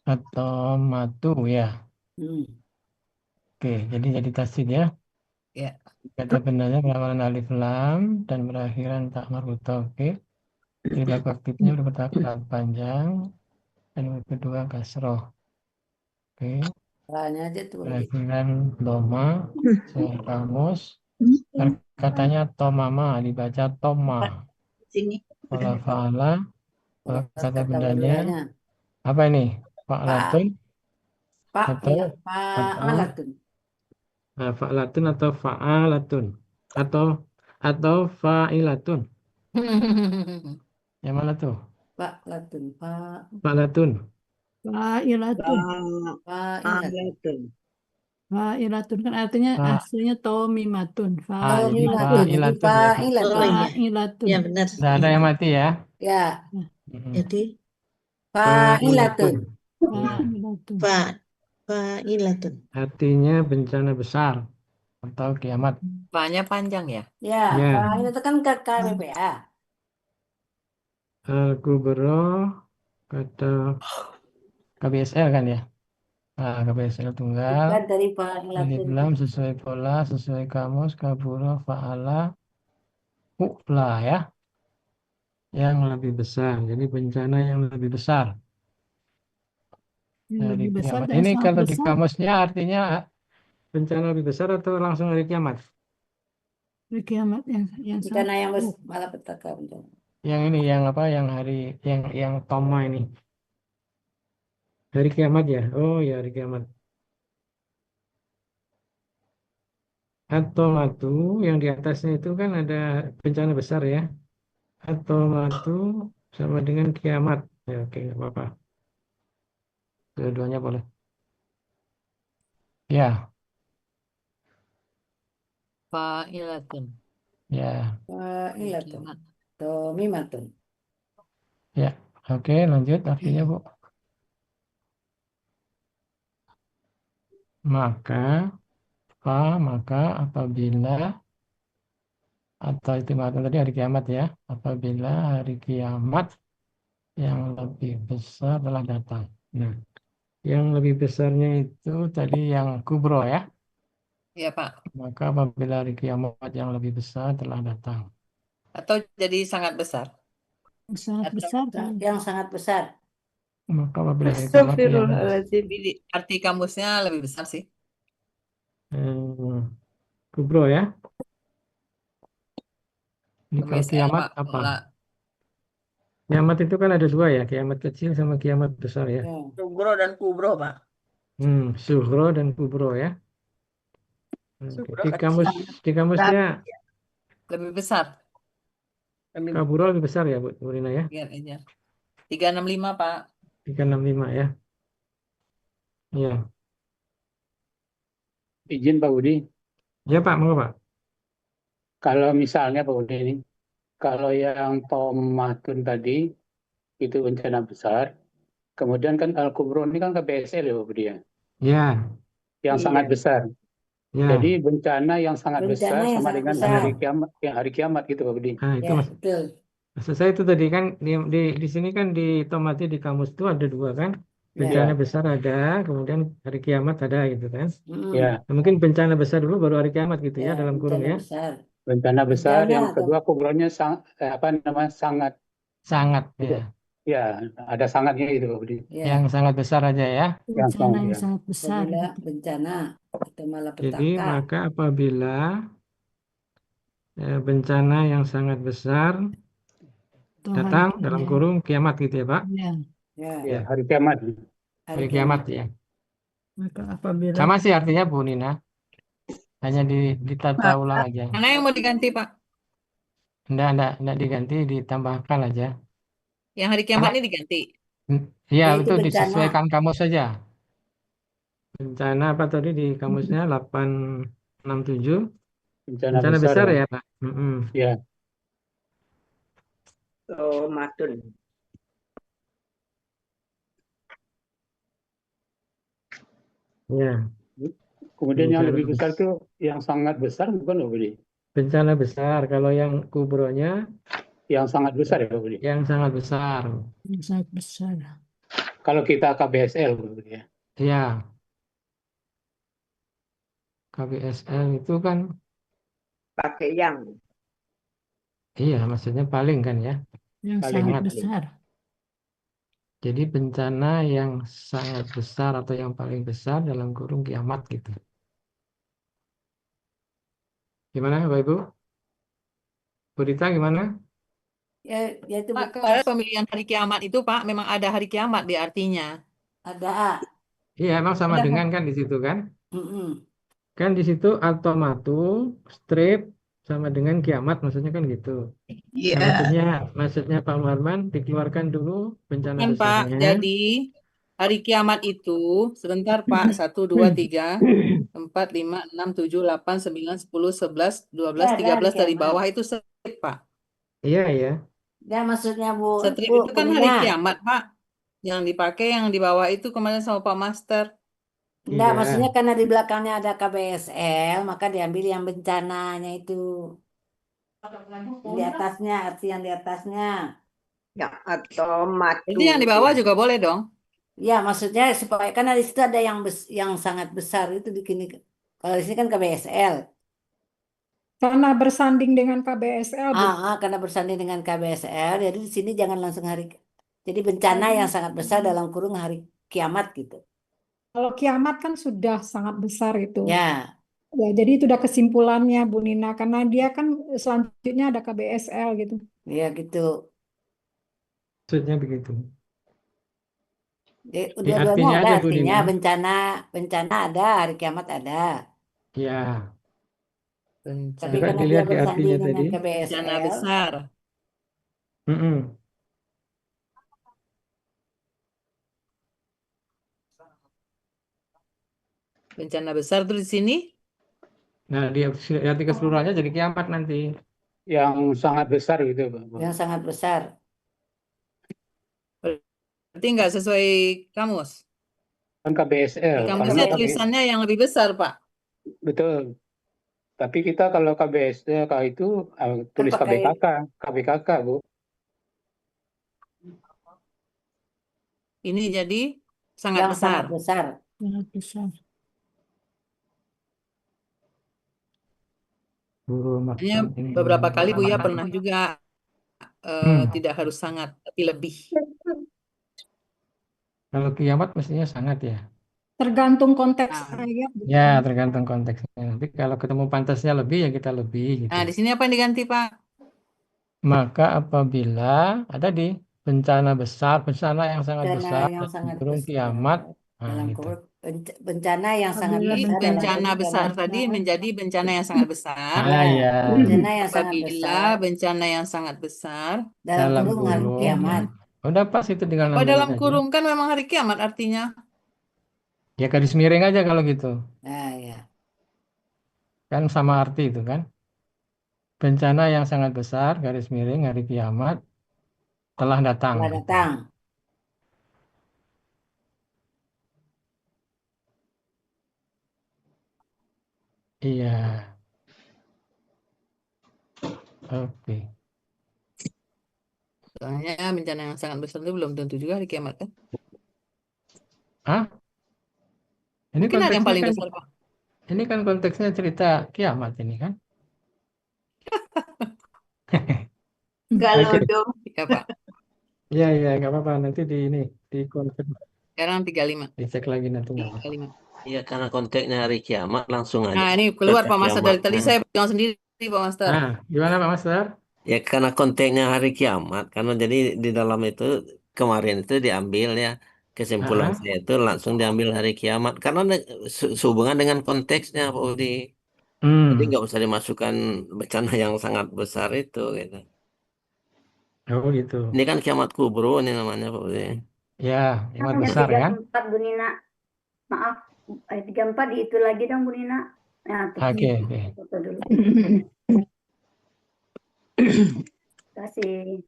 Atomatu ya. Oke, jadi tasdid ya. Ya. Kata benarnya pelafalan alif lam dan berakhiran tak marbuta. Oke. Jadi baku aktifnya huruf pertama panjang dan huruf kedua kasroh. Oke. Tanya aja tuh. Berakhiran doma, sesuai kamus. Katanya tomama dibaca toma. Sini. Kalau fa'ala, kalau kata bendanya apa ini? Fa'latun atau Fa'alatun. fa'latun atau fa'alatun atau fa'ilatun. Yang mana tuh? Fa'alatun. Fa'latun. Fa'ilatun. Fa'ilatun. Fa'ilatun kan artinya aslinya tomimatun. Tomimatun. Jadi fa'ilatun. Fa'ilatun. Ya benar. Tidak ada yang mati ya. Ya. Jadi Fa'ilatun. Fa'ilatun. Fa'ilatun. Artinya bencana besar atau kiamat. Fa-nya panjang ya? Ya, Ya. fa'ilatun kan KBPA. Al-Kubro kata KBSL kan ya. Nah, KBSL tunggal. Bukan dari Alif fa'ilatun. lam sesuai pola, sesuai kamus, kaburo, fa'ala, fu'la ya. Yang lebih besar. Jadi bencana yang lebih besar. Yang Dari lebih besar kiamat. dan Ini sangat kalau di besar. kamusnya artinya bencana lebih besar atau langsung dari kiamat? Dari kiamat yang Bencana sangat yang malapetaka. Yang ini yang apa? Yang hari yang Toma ini. Hari kiamat ya? Oh ya, hari kiamat. Atomatu yang di atasnya itu kan ada bencana besar ya. Atomatu sama dengan kiamat. Ya, oke, nggak apa-apa. Dua-duanya boleh. Ya, Fa'ilatun. ya, Fa'ilatun. Tomimatun. ya. Oke, lanjut artinya Bu. Maka apabila atau istimewa tadi hari kiamat ya. Apabila hari kiamat yang lebih besar telah datang. Nah, yang lebih besarnya itu tadi yang kubro ya. Iya Pak. Maka apabila hari kiamat yang lebih besar telah datang. Atau jadi sangat besar. sangat besar. Yang sangat besar. Maka apabila hari kiamat yang Jadi arti kamusnya lebih besar sih. kubro ya. Ini kalau KBSL, kiamat Pak. apa? Kiamat itu kan ada dua ya, kiamat kecil sama kiamat besar ya. Sugro dan kubro, Pak. Sughro dan kubro ya. Sugro Di kecil. kamusnya Lebih besar. kaburo lebih besar ya Bu Rina ya. Lihat aja. 365 Pak. 365 ya. Iya. Izin Pak Budi. Ya Pak, mau Pak. Kalau misalnya Pak Budi ini, kalau yang Tomatun tadi itu bencana besar, kemudian kan Al-Kubro ini kan KBSL ya Pak Budi ya. Ya. Yang sangat besar. Ya. Jadi bencana yang sangat besar yang sama sangat dengan besar. hari kiamat gitu Pak Budi. Nah, itu Ya, Mas. betul. Maksud saya itu tadi kan di sini kan di tomati di kamus itu ada dua kan. Bencana besar ada, kemudian hari kiamat ada gitu kan. Ya. Nah, mungkin bencana besar dulu baru hari kiamat gitu ya dalam kurung bencana ya. besar. Bencana besar, Bencana yang atau- kedua kubronya sangat. Sangat ya. Ya, ada sangatnya itu Pak Budi. Ya. Yang sangat besar aja ya. Bencana yang ya. sangat besar. Apabila bencana atau malapetaka. Jadi maka apabila bencana yang sangat besar datang dalam kurung kiamat gitu ya Pak. Ya. Ya, hari kiamat. Hari kiamat ya. Maka apabila Sama sih artinya Bu Nina. Hanya ditata ulang aja. Mana yang mau diganti Pak? Enggak diganti, ditambahkan aja. Yang hari kiamat ini diganti. Iya, Yaitu itu bencana. disesuaikan kamus saja. Bencana apa tadi di kamusnya 867? Bencana Bencana besar besar ya. ya, Pak? Mm-mm. Ya, Matun. Ya, kemudian yang bencana lebih besar itu yang sangat besar bukan Pak Budi? bencana besar. Kalau yang kubronya Yang sangat besar ya Pak Budi. yang sangat besar. Yang sangat besar. Kalau kita KBSL Pak Budi ya. Ya, KBSL itu kan, Pakai yang. iya maksudnya paling kan ya. Yang Paling sangat Sangat. besar. Jadi bencana yang sangat besar atau yang paling besar dalam kurung kiamat gitu. Gimana Bapak Ibu? Bu Dita gimana? Yaitu Pak, kalau pemilihan hari kiamat itu Pak, memang ada hari kiamat di artinya. ada. Iya, emang sama Ada. dengan kan di situ kan? Mm-mm. Kan di situ automatum, strip sama dengan kiamat maksudnya kan gitu. Iya. Nah, maksudnya Pak Muharman dikeluarkan dulu bencana Kan Pak, besarnya. jadi hari kiamat itu, sebentar Pak, 1, 2, 3, 4, 5, 6, 7, 8, 9, 10, 11, 12, Ya, ada 13 dari kiamat. bawah itu strip Pak. Iya ya. Ya maksudnya Bu Strip itu kan Nina. hari kiamat Pak. Yang dipakai yang di bawah itu kemarin sama Pak Master. Enggak, Iya. maksudnya karena di belakangnya ada KBSL, maka diambil yang bencananya itu. Di atasnya, arti yang di atasnya. Yang otomatis. Jadi yang di bawah juga boleh dong. Ya, maksudnya supaya karena di situ ada yang sangat besar itu di sini. Kalau di sini kan KBSL. Karena bersanding dengan KBSL, Bu. Karena bersanding dengan KBSL, jadi di sini jangan langsung jadi bencana yang sangat besar dalam kurung hari kiamat gitu. Kalau kiamat kan sudah sangat besar itu. Ya, Ya, jadi itu udah kesimpulannya Bu Nina, karena dia kan selanjutnya ada KBSL gitu. ya gitu. Maksudnya begitu. Dua-duanya artinya ada aja Bu artinya Nina. bencana ada, hari kiamat ada. Ya. Tapi Coba karena dia dilihat di artinya bersanding dengan tadi. Bencana KBSL, besar. Mm-mm. Bencana besar tuh di sini. Nah, di arti keseluruhannya jadi kiamat nanti. Yang sangat besar gitu Pak. yang sangat besar. Berarti nggak sesuai kamus. Kan KBSL. Di Karena kamusnya tulisannya yang lebih besar Pak. betul. Tapi kita kalau KBSL itu tulis pakai- KBKK Bu. Ini jadi sangat yang besar. sangat besar. Sangat besar. Hanya beberapa kali Buya pernah juga tidak harus sangat, tapi lebih. Kalau kiamat mestinya sangat ya. Tergantung konteks Nah. ayat. Ya, tergantung konteksnya. Nanti kalau ketemu pantasnya lebih ya kita lebih gitu. Nah, di sini apa yang diganti Pak? Maka apabila ada di bencana besar, bencana yang sangat Bencana besar, yang sangat kurung besar. kiamat, nah Dalam gitu. kurung bencana yang sangat Apabila Jadi besar. dalam bencana kurung besar kiamat. tadi menjadi bencana yang sangat besar. Ah ya, Bencana yang sangat Apabila besar bencana yang sangat besar. dalam dalam kurung hari kurung. kiamat. Udah pas itu tinggal Kalau nambahin dalam aja. kurung kan memang hari kiamat artinya. Ya garis miring aja kalau gitu. Nah, ya. Kan sama arti itu kan. Bencana yang sangat besar, garis miring, hari kiamat telah datang. Telah datang. Iya. Oke. Soalnya bencana yang sangat besar itu belum tentu juga hari kiamat kan. Hah? Ini Mungkin ada yang konteksnya paling kan, besar Pak. ini kan konteksnya cerita kiamat ini kan. Galau Oke. dong. Ya Pak. Ya, ya, nggak apa-apa. Nanti di konfirm, Sekarang 35. dicek lagi nanti nggak apa-apa. 35. Iya, karena konteksnya hari kiamat langsung aja. Nah, ini keluar baca Pak Master dari tadi kiamatnya. saya bilang sendiri Pak Master. Nah, gimana Pak Master? Ya, karena konteksnya hari kiamat. Karena jadi di dalam itu kemarin itu diambil ya. Kesimpulan saya itu langsung diambil hari kiamat. Karena sehubungan dengan konteksnya Pak Udi. Jadi nggak usah dimasukkan bencana yang sangat besar itu gitu. Oh gitu. Ini kan kiamat kubro ini namanya Pak Udi. Ya, muat Yang besar kan? 34 Bu Nina. Maaf, 34 itu lagi dong Bu Nina. Nah, Oke, oke. foto dulu. Terima kasih.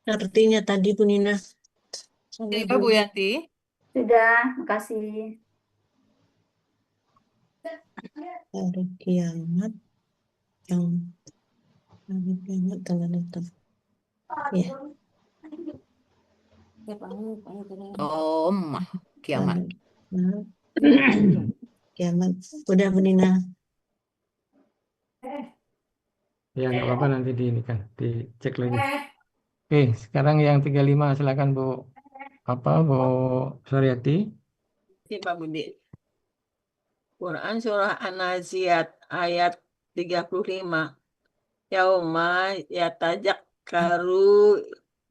Artinya tadi Bu Nina. Jadi Bu Yanti, Sudah, makasih. Hari kiamat yang hari kiamat tanggal itu. Ya. kiamat. Kiamat. Udah Bu Nina. Ya, nggak apa-apa nanti di ini kan, dicek lagi. Oke, sekarang yang 35 silakan Bu Bu Suryati. Ini Pak Budi. Quran surah An-Naziat ayat 35. Yauma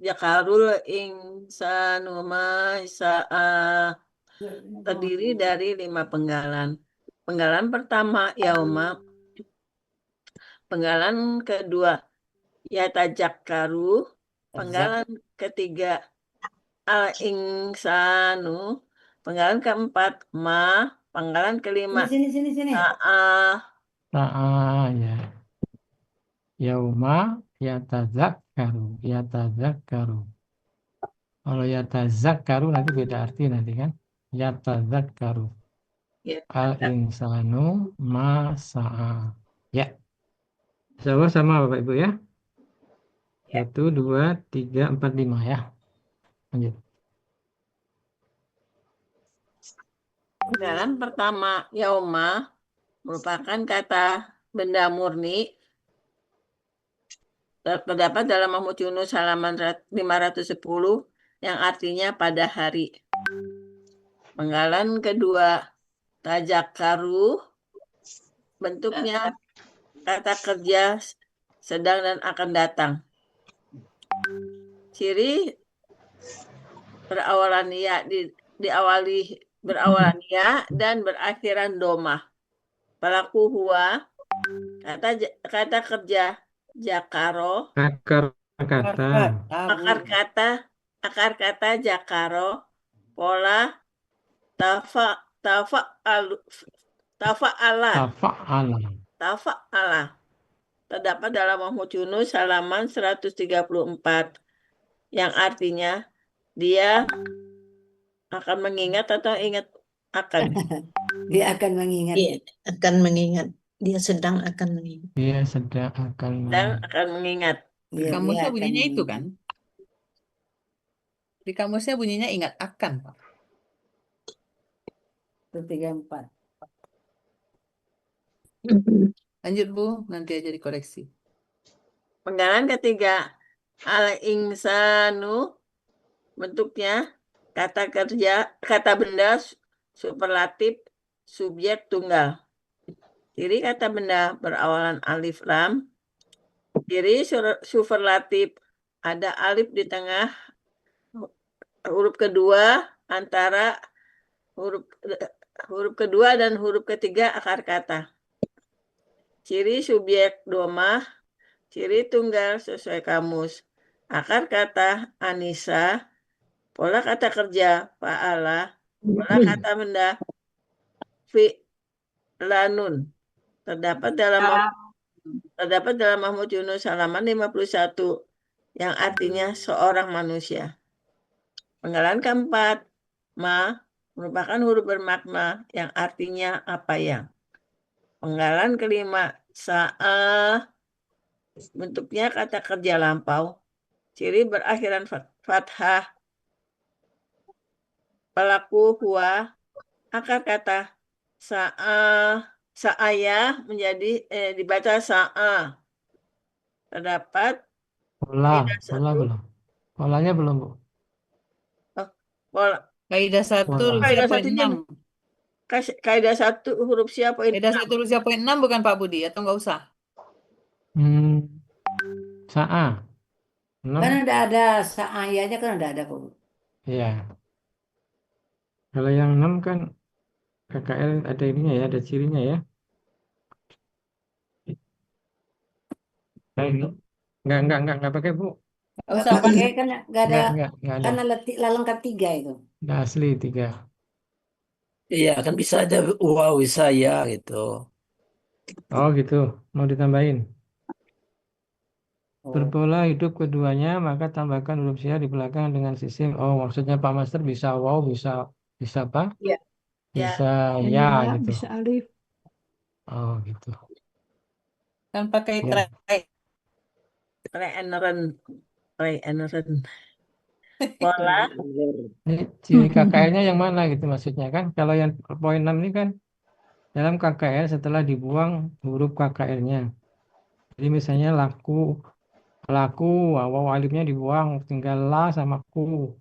yakarul insanu ma sa'a. Terdiri dari 5 penggalan. Penggalan pertama yauma. Penggalan kedua yatajakaru. Penggalan ketiga al-insanu. Penggalan keempat ma. Penggalan kelima Sini. sa'a. Ya. Yauma yatazakkaru. Kalau yatazakkaru nanti beda arti nanti kan. Yatazakkaru. Al-insanu ma sa'a. Ya. Sama Bapak Ibu ya. 1, 2, 3, 4, 5 ya. Lanjut. Dalam pertama, yauma merupakan kata benda murni. Terdapat dalam Mahmud Yunus halaman 510 yang artinya pada hari. Penggalan kedua, tajakaru, bentuknya kata kerja sedang dan akan datang. Ciri berawalan ya, berawalan ya dan berakhiran domah. Pelaku huwa, kata kerja jakaro, akar kata jakaro, pola tafa'ala. Terdapat dalam Mahmud Yunus halaman 134 yang artinya dia akan mengingat atau ingat akan. Dia akan mengingat. Iya, akan mengingat. Dia sedang akan mengingat. Dia sedang akan mengingat. Di kamusnya bunyinya itu kan? Di kamusnya bunyinya ingat akan, Pak. 34. Lanjut Bu, nanti aja dikoreksi. Penggalan ketiga, al-insanu, bentuknya kata kerja, kata benda superlatif subjek tunggal. Ciri kata benda berawalan alif lam. Ciri superlatif ada alif di tengah huruf kedua antara huruf kedua dan huruf ketiga akar kata. Ciri subjek domah, ciri tunggal sesuai kamus. Akar kata Anissa, pola kata kerja fa'ala, pola kata benda fi'lanun. Terdapat dalam Mahmud Yunus halaman 51 yang artinya seorang manusia. Penggalan keempat, ma merupakan huruf bermakna yang artinya apa yang. Penggalan kelima, sa'a, bentuknya kata kerja lampau. Ciri berakhiran fathah. Pelaku huwa, akar kata sa'aya menjadi dibaca sa'a. Terdapat pola belum. Polanya belum, Bu. Kaidah 1 Rusia poin 6. Kaidah 1 huruf sia poin 6. Kaidah 1 Rusia poin 6 bukan Pak Budi atau enggak usah? Sa'a. Kan udah ada saayanya kan udah ada, Bu. Iya. Kalau yang 6 kan KKL ada ininya ya, ada cirinya ya. Enggak pakai, Bu. Nggak usah pakai kan nggak ada, Nggak ada. karena lalengkan 3 itu. Nggak asli 3. Iya, kan bisa aja wow saya gitu. Oh gitu, mau ditambahin. Oh. Berpola hidup keduanya, maka tambahkan huruf sia di belakang dengan sistem. Oh, maksudnya Pak Master bisa wow, bisa apa? Ya. Bisa Ya, ya gitu. bisa alif. Oh gitu. Kan pakai Ya. Try and run. Pola. Ini ciri KKN-nya yang mana gitu maksudnya kan? Kalau yang poin 6 ini kan dalam KKN setelah dibuang huruf KKN-nya. Jadi misalnya laku, waw alifnya dibuang, tinggal la sama ku.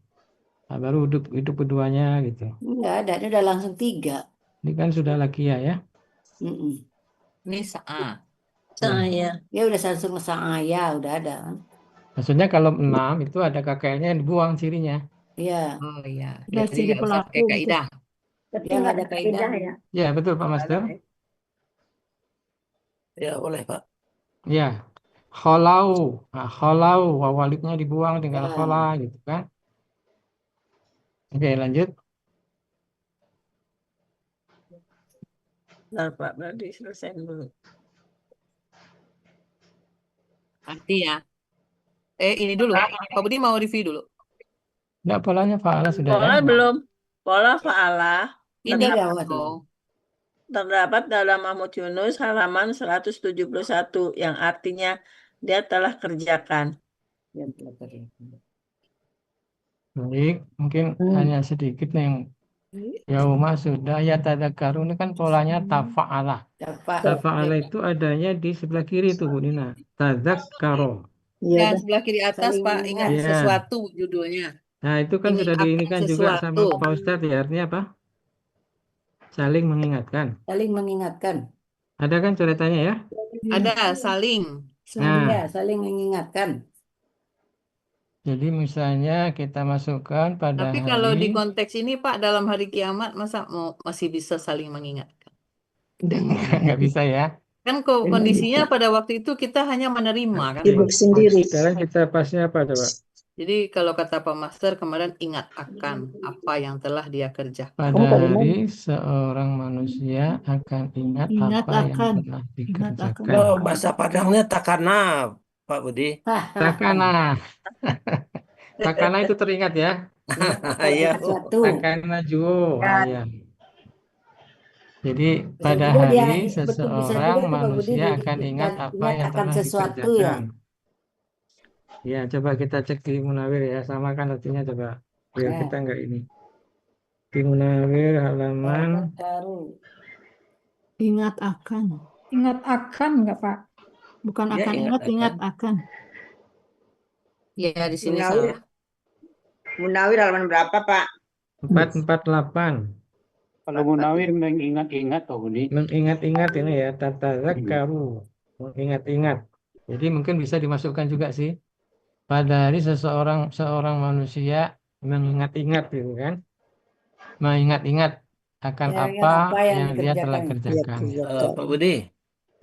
Nah, baru hidup keduanya gitu. Nggak ada, ini udah langsung 3. Ini kan sudah laki ya. Ini sa'a. Saya. Ya udah langsung saya, udah ada kan. Maksudnya kalau 6 itu ada KKN-nya yang dibuang cirinya. Iya. Oh iya. Udah Jadi jadi nggak usah pakai pelaku gitu. kaidah. Tapi Ya nggak nggak ada ada kaidah kaidah. ya. Ya betul Pak Master. Ya boleh Pak. Ya. Kholau. Nah, kholau, waw alifnya dibuang tinggal Ya. khola gitu kan. Oke, lanjut. Bentar, Pak, berarti selesai dulu. Arti ya. Ini dulu. Pak Budi mau review dulu. Enggak, polanya fa'ala sudah ya. Pola belum. Pola fa'ala. Ini Terdapat dalam Mahmud Yunus halaman 171 yang artinya dia telah kerjakan. Baik, mungkin hanya sedikit nih yang yauma sudah ya tadzakkaru ini kan polanya tafa'ala. Tafa'ala itu adanya di sebelah kiri tuh Bu Nina. Tadzakkaro. Ya, sebelah kiri atas Pak, ingat Ya. sesuatu judulnya. Nah, itu kan Ini sudah akan diinikan juga sama sesuatu. Pak Ustadz ya. Artinya apa? Saling mengingatkan. Saling mengingatkan. Ada kan coretannya ya? Ada saling. Nah. Ya, saling mengingatkan. Jadi misalnya kita masukkan pada Tapi kalau di hari konteks ini Pak, dalam hari kiamat masa masih bisa saling mengingatkan? nggak bisa ya. Kan kondisinya pada waktu itu kita hanya menerima kan. Sibuk sendiri. Sekarang kita pasnya apa coba? Jadi kalau kata Pak Master kemarin ingat akan apa yang telah dia kerjakan. Pada hari seorang manusia akan ingat apa yang telah dikerjakan. Oh, bahasa Padangnya takana, Pak Budi. Takana. Takana itu teringat ya. Iya. Takana juo. Ya. Jadi pada juga dia hari betul, bisa juga seseorang tuh, Pak Budi, manusia akan ingat apa ingat yang akan telah sesuatu dikerjakan. Ya, coba kita cek di Munawir ya, sama kan artinya coba biar Ya. kita enggak ini. Di Munawir halaman Ingat akan. Ingat akan enggak Pak? Bukan Ya, akan ingat ingat akan. Ya di sini Munawir. salah. Munawir halaman berapa, Pak? 448. Kalau Munawir mengingat-ingat Pak Budi. Mengingat-ingat ini ya, tatadzakkaru. Mengingat-ingat. Jadi mungkin bisa dimasukkan juga sih. Pada hari seorang manusia mengingat-ingat gitu kan. Mengingat-ingat akan Ya, apa yang yang dia telah dikerjakan. kerjakan. Pak Budi,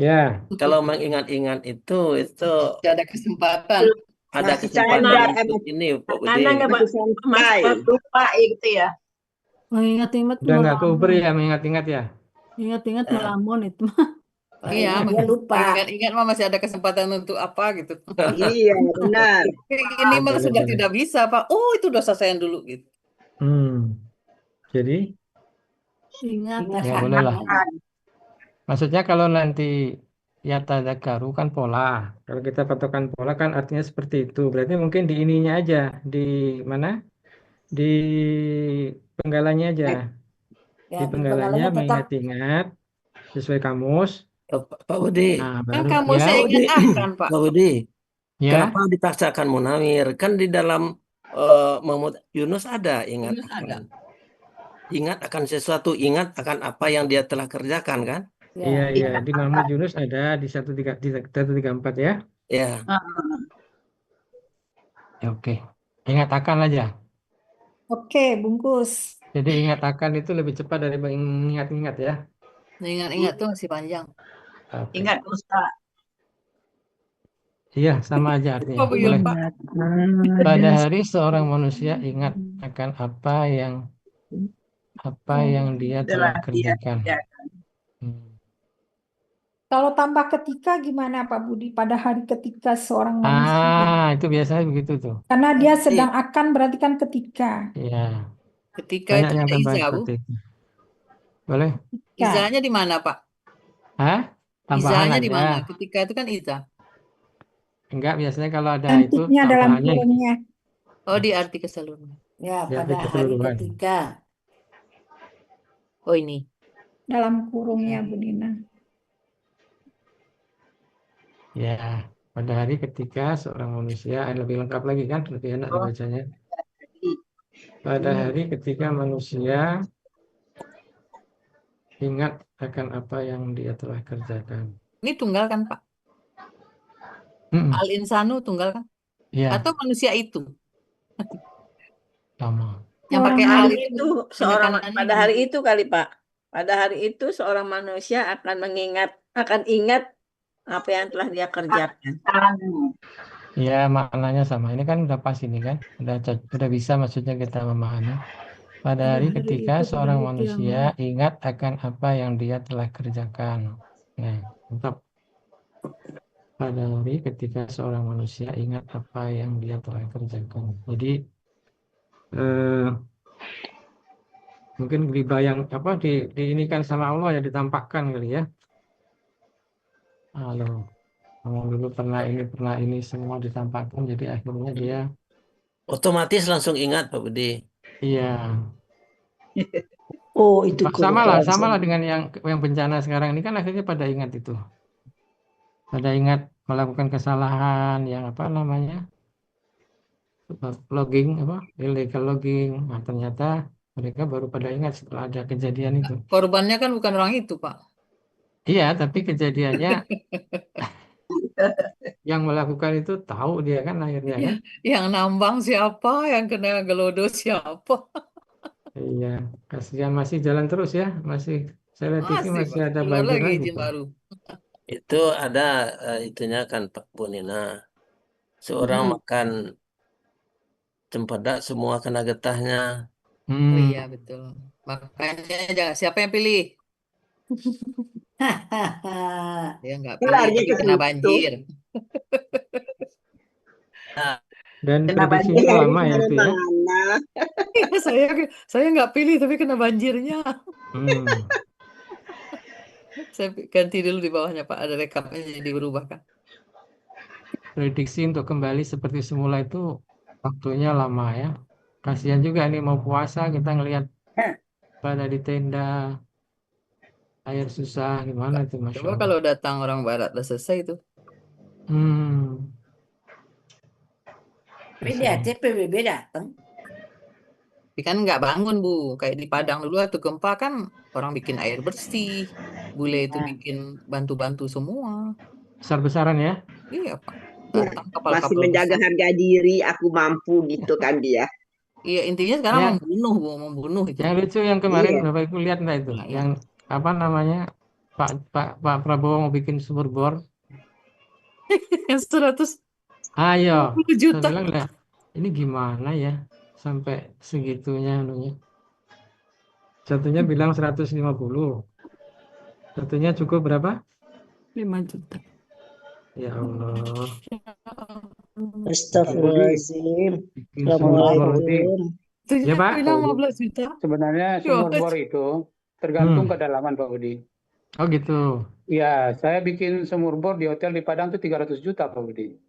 Ya, kalau mengingat-ingat itu Tidak ada kesempatan. ada Masih kesempatan sadar, untuk ini Pak Budi. Karena nggak Masih santai. Lupa gitu ya. Mengingat-ingat udah nggak melamun. keuber ya mengingat-ingat ya. Ingat-ingat melamun itu. Iya, Dia lupa. ingat mah masih ada kesempatan untuk apa gitu. Iya, benar. Ini mah sudah tidak bisa Pak. Oh itu dosa saya yang dulu gitu. Jadi Ingat ya akan. boleh lah. Maksudnya kalau nanti ya tadzakkaru kan pola. Kalau kita patokan pola kan artinya seperti itu. Berarti mungkin di ininya aja, di mana? Di penggalanya aja. Ya, Di penggalanya tetap mengingat-ingat sesuai kamus. Pak Budi, Nah, Kan baru kamu ya. saya ingat akan Pak. Pak Budi, Ya. kenapa dipaksakan Munawir? Kan di dalam Mahmud Yunus ada ingat Yunus ada. akan. Ingat akan sesuatu, ingat akan apa yang dia telah kerjakan kan? Iya, iya. Di Mahmud Yunus ada di 134 ya. Ya. Ya, oke. Ingat akan aja. Oke, bungkus. Jadi ingat akan itu lebih cepat dari mengingat-ingat ya. Ingat-ingat tuh masih panjang. Oke. Ingat Ustaz. Iya, sama aja artinya. Apa buyut, Boleh. Pak? Pada hari seorang manusia ingat akan apa yang dia telah Telah dia kerjakan. kerjakan. Hmm. Kalau tambah ketika gimana Pak Budi? Pada hari ketika seorang manusia. Itu biasanya begitu tuh. Karena dia sedang akan berarti kan ketika. Iya. Ketika Banyak itu yang ada tambah iza, Bu. seperti itu. Boleh? Izanya di mana, Pak? Hah? Tambahan Izanya di mana? ada. Ketika itu kan iza. Enggak, biasanya kalau ada itu Cantiknya dalam tambahannya kurungnya. Oh, di arti keseluruhan. Ya, di arti pada hari keseluruhan. ketika. Oh, ini. Dalam kurungnya Bu Nina. Ya, pada hari ketika seorang manusia lebih lengkap lagi kan, lebih enak dibacanya. Pada hari ketika manusia ingat akan apa yang dia telah kerjakan. Ini tunggal kan, Pak? Al-insanu tunggal kan? Iya, Atau manusia itu? sama. Yang pakai Hari al itu seorang penekanannya pada gimana? hari itu kali Pak. Pada hari itu seorang manusia akan ingat apa yang telah dia kerjakan. Ya, maknanya sama. Ini kan udah pas ini kan, udah bisa maksudnya kita memahami. Pada hari ketika seorang manusia ingat akan apa yang dia telah kerjakan. Nah, mantap. Pada hari ketika seorang manusia ingat apa yang dia telah kerjakan. Jadi mungkin dibayang apa diinikan sama Allah ya, ditampakkan kali ya. Halo, ngomong dulu pernah ini semua ditampakkan, jadi akhirnya dia Otomatis langsung ingat Pak Budi. iya. Oh, itu Sama lah dengan yang bencana sekarang ini kan akhirnya pada ingat itu. Pada ingat melakukan kesalahan yang apa namanya? Illegal logging. Nah, ternyata mereka baru pada ingat setelah ada kejadian itu. Korbannya kan bukan orang itu, Pak. Iya, tapi kejadiannya yang melakukan itu tahu dia kan akhirnya kan. Yang nambang siapa, yang kena gelodo siapa. Iya, kasihan masih jalan terus ya, saya lihat TV masih Pak. ada Keluar banjir lagi lagi izin tuh. baru. Itu ada itunya kan Pak Bu Nina. Seorang makan cempedak semua kena getahnya. Oh iya, betul. Makanya siapa yang pilih? Dia nggak pilih, Kelarnya tapi ke kena situ. banjir. Dan Kena banjir prediksinya lama ya itu ya. mana? Saya nggak pilih, tapi kena banjirnya. Saya ganti dulu di bawahnya, Pak. Ada rekamnya jadi berubah kan. Prediksi untuk kembali seperti semula itu waktunya lama ya. Kasihan juga nih mau puasa kita ngelihat pada di tenda air susah gimana tuh, Masya Coba Allah. kalau datang orang barat udah selesai itu. Tapi di Aceh PBB datang. Tapi kan nggak bangun, Bu. Kayak di Padang dulu waktu gempa kan orang bikin air bersih. Bule itu bikin bantu-bantu semua. Besar-besaran ya? Iya, Pak. Ya, Datang masih kapal-kapal menjaga besar. harga diri, aku mampu gitu kan dia. Iya, intinya sekarang Ya. membunuh, Bu. Membunuh itu. Yang lucu yang kemarin Iya. Bapak Ibu lihat enggak itu? Yang apa namanya? Pak Prabowo mau bikin sumur bor. Yang 100 Ayo, 10 juta. saya bilang lah, ini gimana ya sampai segitunya anunya. Satunya bilang 150. Satunya cukup berapa? 5 juta. Ya Allah. Astagfirullahaladzim. Bikin sumur bor. Assalamualaikum. Ya, Pak. Bilang 15 juta. Sebenarnya sumur bor itu tergantung kedalaman Pak Budi. Oh gitu. Ya, saya bikin sumur bor di hotel di Padang itu 300 juta Pak Budi.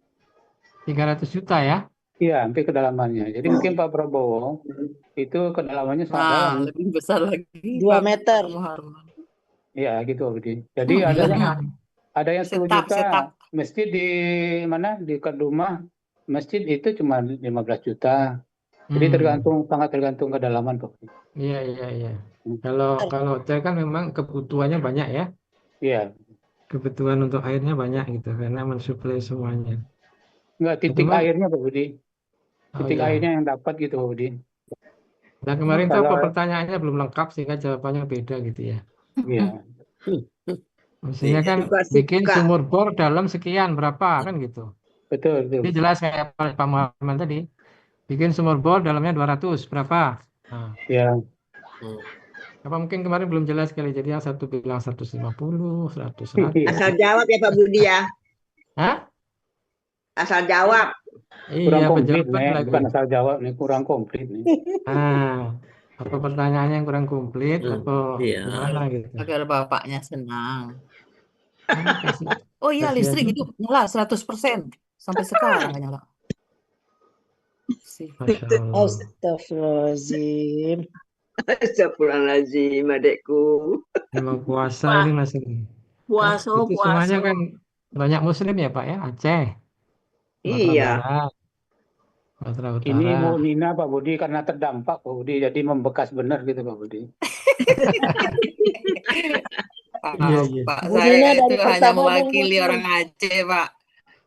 300 juta ya? Iya, hampir kedalamannya. Jadi mungkin Pak Prabowo itu kedalamannya sangat dalam. Lebih besar lagi. 2 meter. Iya, gitu Pak Budi. Jadi ada yang 10 juta. Masjid di mana? Di Kedumah, masjid itu cuma 15 juta. Jadi sangat tergantung kedalaman Pak Budi. Iya. Kalau hotel kan memang kebutuhannya banyak ya. Iya. Kebutuhan untuk airnya banyak gitu karena mensuplai semuanya. Enggak, titik airnya Pak Budi. Titik airnya yang dapat gitu Pak Budi. Nah kemarin tuh apa pertanyaannya belum lengkap sehingga jawabannya beda gitu ya. Iya. Maksudnya kan bikin sumur bor dalam sekian berapa kan gitu. Betul, Jadi betul. jelas kayak Pak Muhammad tadi. Bikin sumur bor dalamnya 200. Berapa? Nah, Ya. apa mungkin kemarin belum jelas kali. Jadi yang satu bilang 150, 100, 100. Asal jawab ya Pak Budi ya. Hah? Asal jawab. Kurang Iya, komplit pejabat nih, lagi. bukan asal jawab nih, kurang komplit nih. Apa pertanyaannya yang kurang komplit atau Iya. gimana gitu? Agar bapaknya senang. Kasih, Oh iya, kasih listrik aja. hidup nyala 100%. Sampai sekarang nggak nyala. Masya Allah. Astagfirullahaladzim. Astagfirullahaladzim, adekku. Memang puasa ini masih. Puasa, Itu semuanya puasa. kan banyak muslim ya Pak ya, Aceh, Sumatera Iya. Barat, Sumatera Ini Utara. Bu Nina Pak Budi karena terdampak Pak Budi, jadi membekas benar gitu Pak Budi. Iya, iya. Pak, Bu saya Nina itu dari hanya pertama mewakili mengusul. orang Aceh, Pak.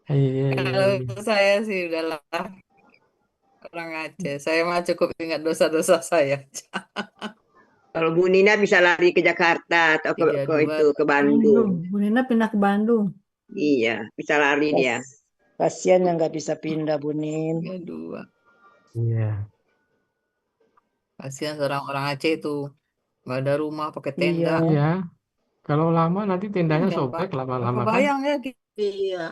Iya, iya, Kalau iya. saya sih udahlah orang Aceh. Saya mah cukup ingat dosa-dosa saya. Kalau Bu Nina bisa lari ke Jakarta atau ke 32. Bandung. Bu Nina pindah ke Bandung. Iya, bisa lari dia. Kasihan yang nggak bisa pindah, Bu Nin. 32. Iya. Kasihan seorang orang Aceh itu. Nggak ada rumah pakai Iya. tenda. Iya. Kalau lama nanti tendanya Hujan, sobek Pak. lama-lama kan. Kebayang ya, Iya.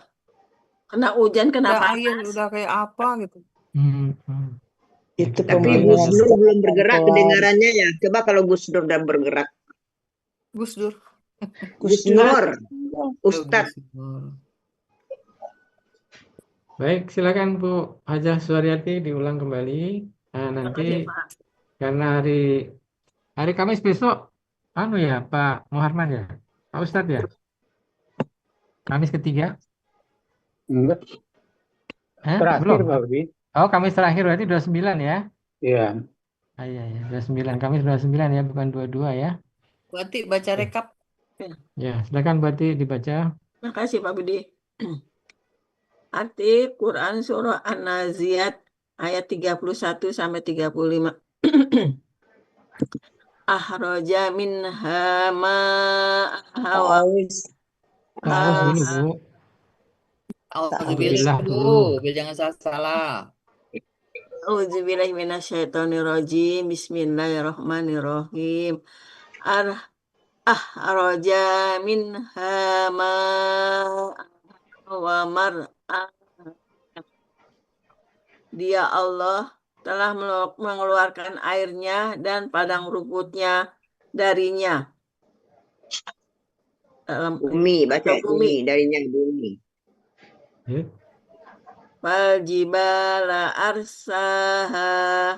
Kena hujan, kena udah air, panas. udah kayak apa gitu. Ya, Itu kita Tapi doain Gus aja. Dur belum bergerak pelan-pelan. kedengarannya ya. Coba kalau Gus Dur udah bergerak. Gus Dur. Gus Nur, Gus Ustadz. Dur. Baik, silakan Bu Hajah Suaryati diulang kembali. Nah, nanti Makasih, Pak. karena hari Kamis besok, anu ya Pak Muharman ya, Pak Ustadz ya, Kamis ketiga. Enggak. Terakhir Belum. Pak Budi. Oh, Kamis terakhir berarti 29 ya? Iya. Iya, iya, 29. Kamis 29 ya, bukan 22 ya. Berarti baca rekap. Ya, silakan berarti dibaca. Makasih Pak Budi. Arti Quran Surah An-Naziat ayat 31 sampai 35. Ahroja minha ma'aha wa Ta'awuz dulu Bu. Alhamdulillah dulu, biar jangan salah. Auzubillahi minasyaitonirrajim. Bismillahirrahmanirrahim. Ahroja minha ma'aha wa mar'a. Dia Allah telah mengeluarkan airnya dan padang rumputnya darinya. Dalam Bumi, baca bumi. darinya bumi. Waljibala arsaha,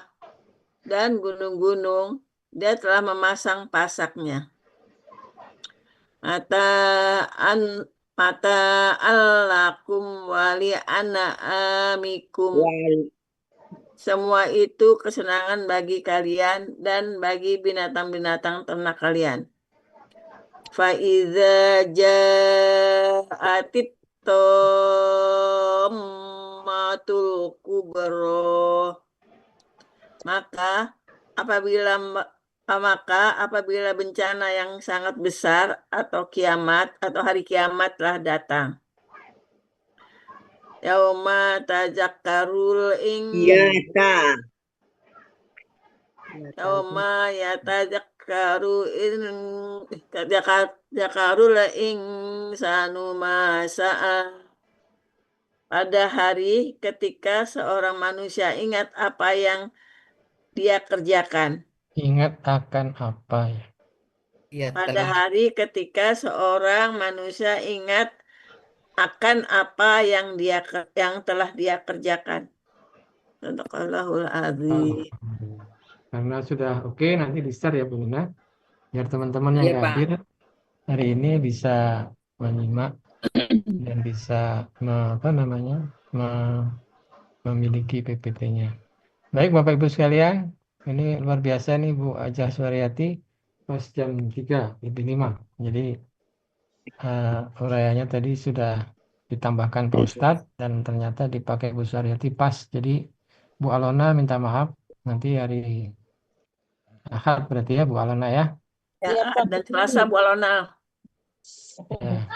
dan gunung-gunung dia telah memasang pasaknya. Mata allakum wali an'amikum. Semua itu kesenangan bagi kalian dan bagi binatang-binatang ternak kalian. Faiza ja'atit tammatul kubra. Maka apabila bencana yang sangat besar atau kiamat atau hari kiamat telah datang. Yauma tajakkarul Yauma yatajakaru insanu ma sa'a. Pada hari ketika seorang manusia ingat apa yang dia kerjakan. Ingat akan apa ya? Pada hari ketika seorang manusia ingat akan apa yang telah dia kerjakan. Sadaqallahul azim. Karena sudah oke, nanti di-share ya Bu Nina. Biar teman-teman yang Iya, Pak. hadir hari ini bisa menyimak dan bisa memiliki PPT-nya. Baik Bapak Ibu sekalian, ini luar biasa nih Bu Hajah Suaryati, pas jam 3:05. Jadi uraiannya tadi sudah ditambahkan Pak Ustadz dan ternyata dipakai Bu Suaryati pas. Jadi Bu Alona minta maaf, nanti hari Ahad berarti ya Bu Alona ya. Ya, dan Selasa Bu Alona. Ya.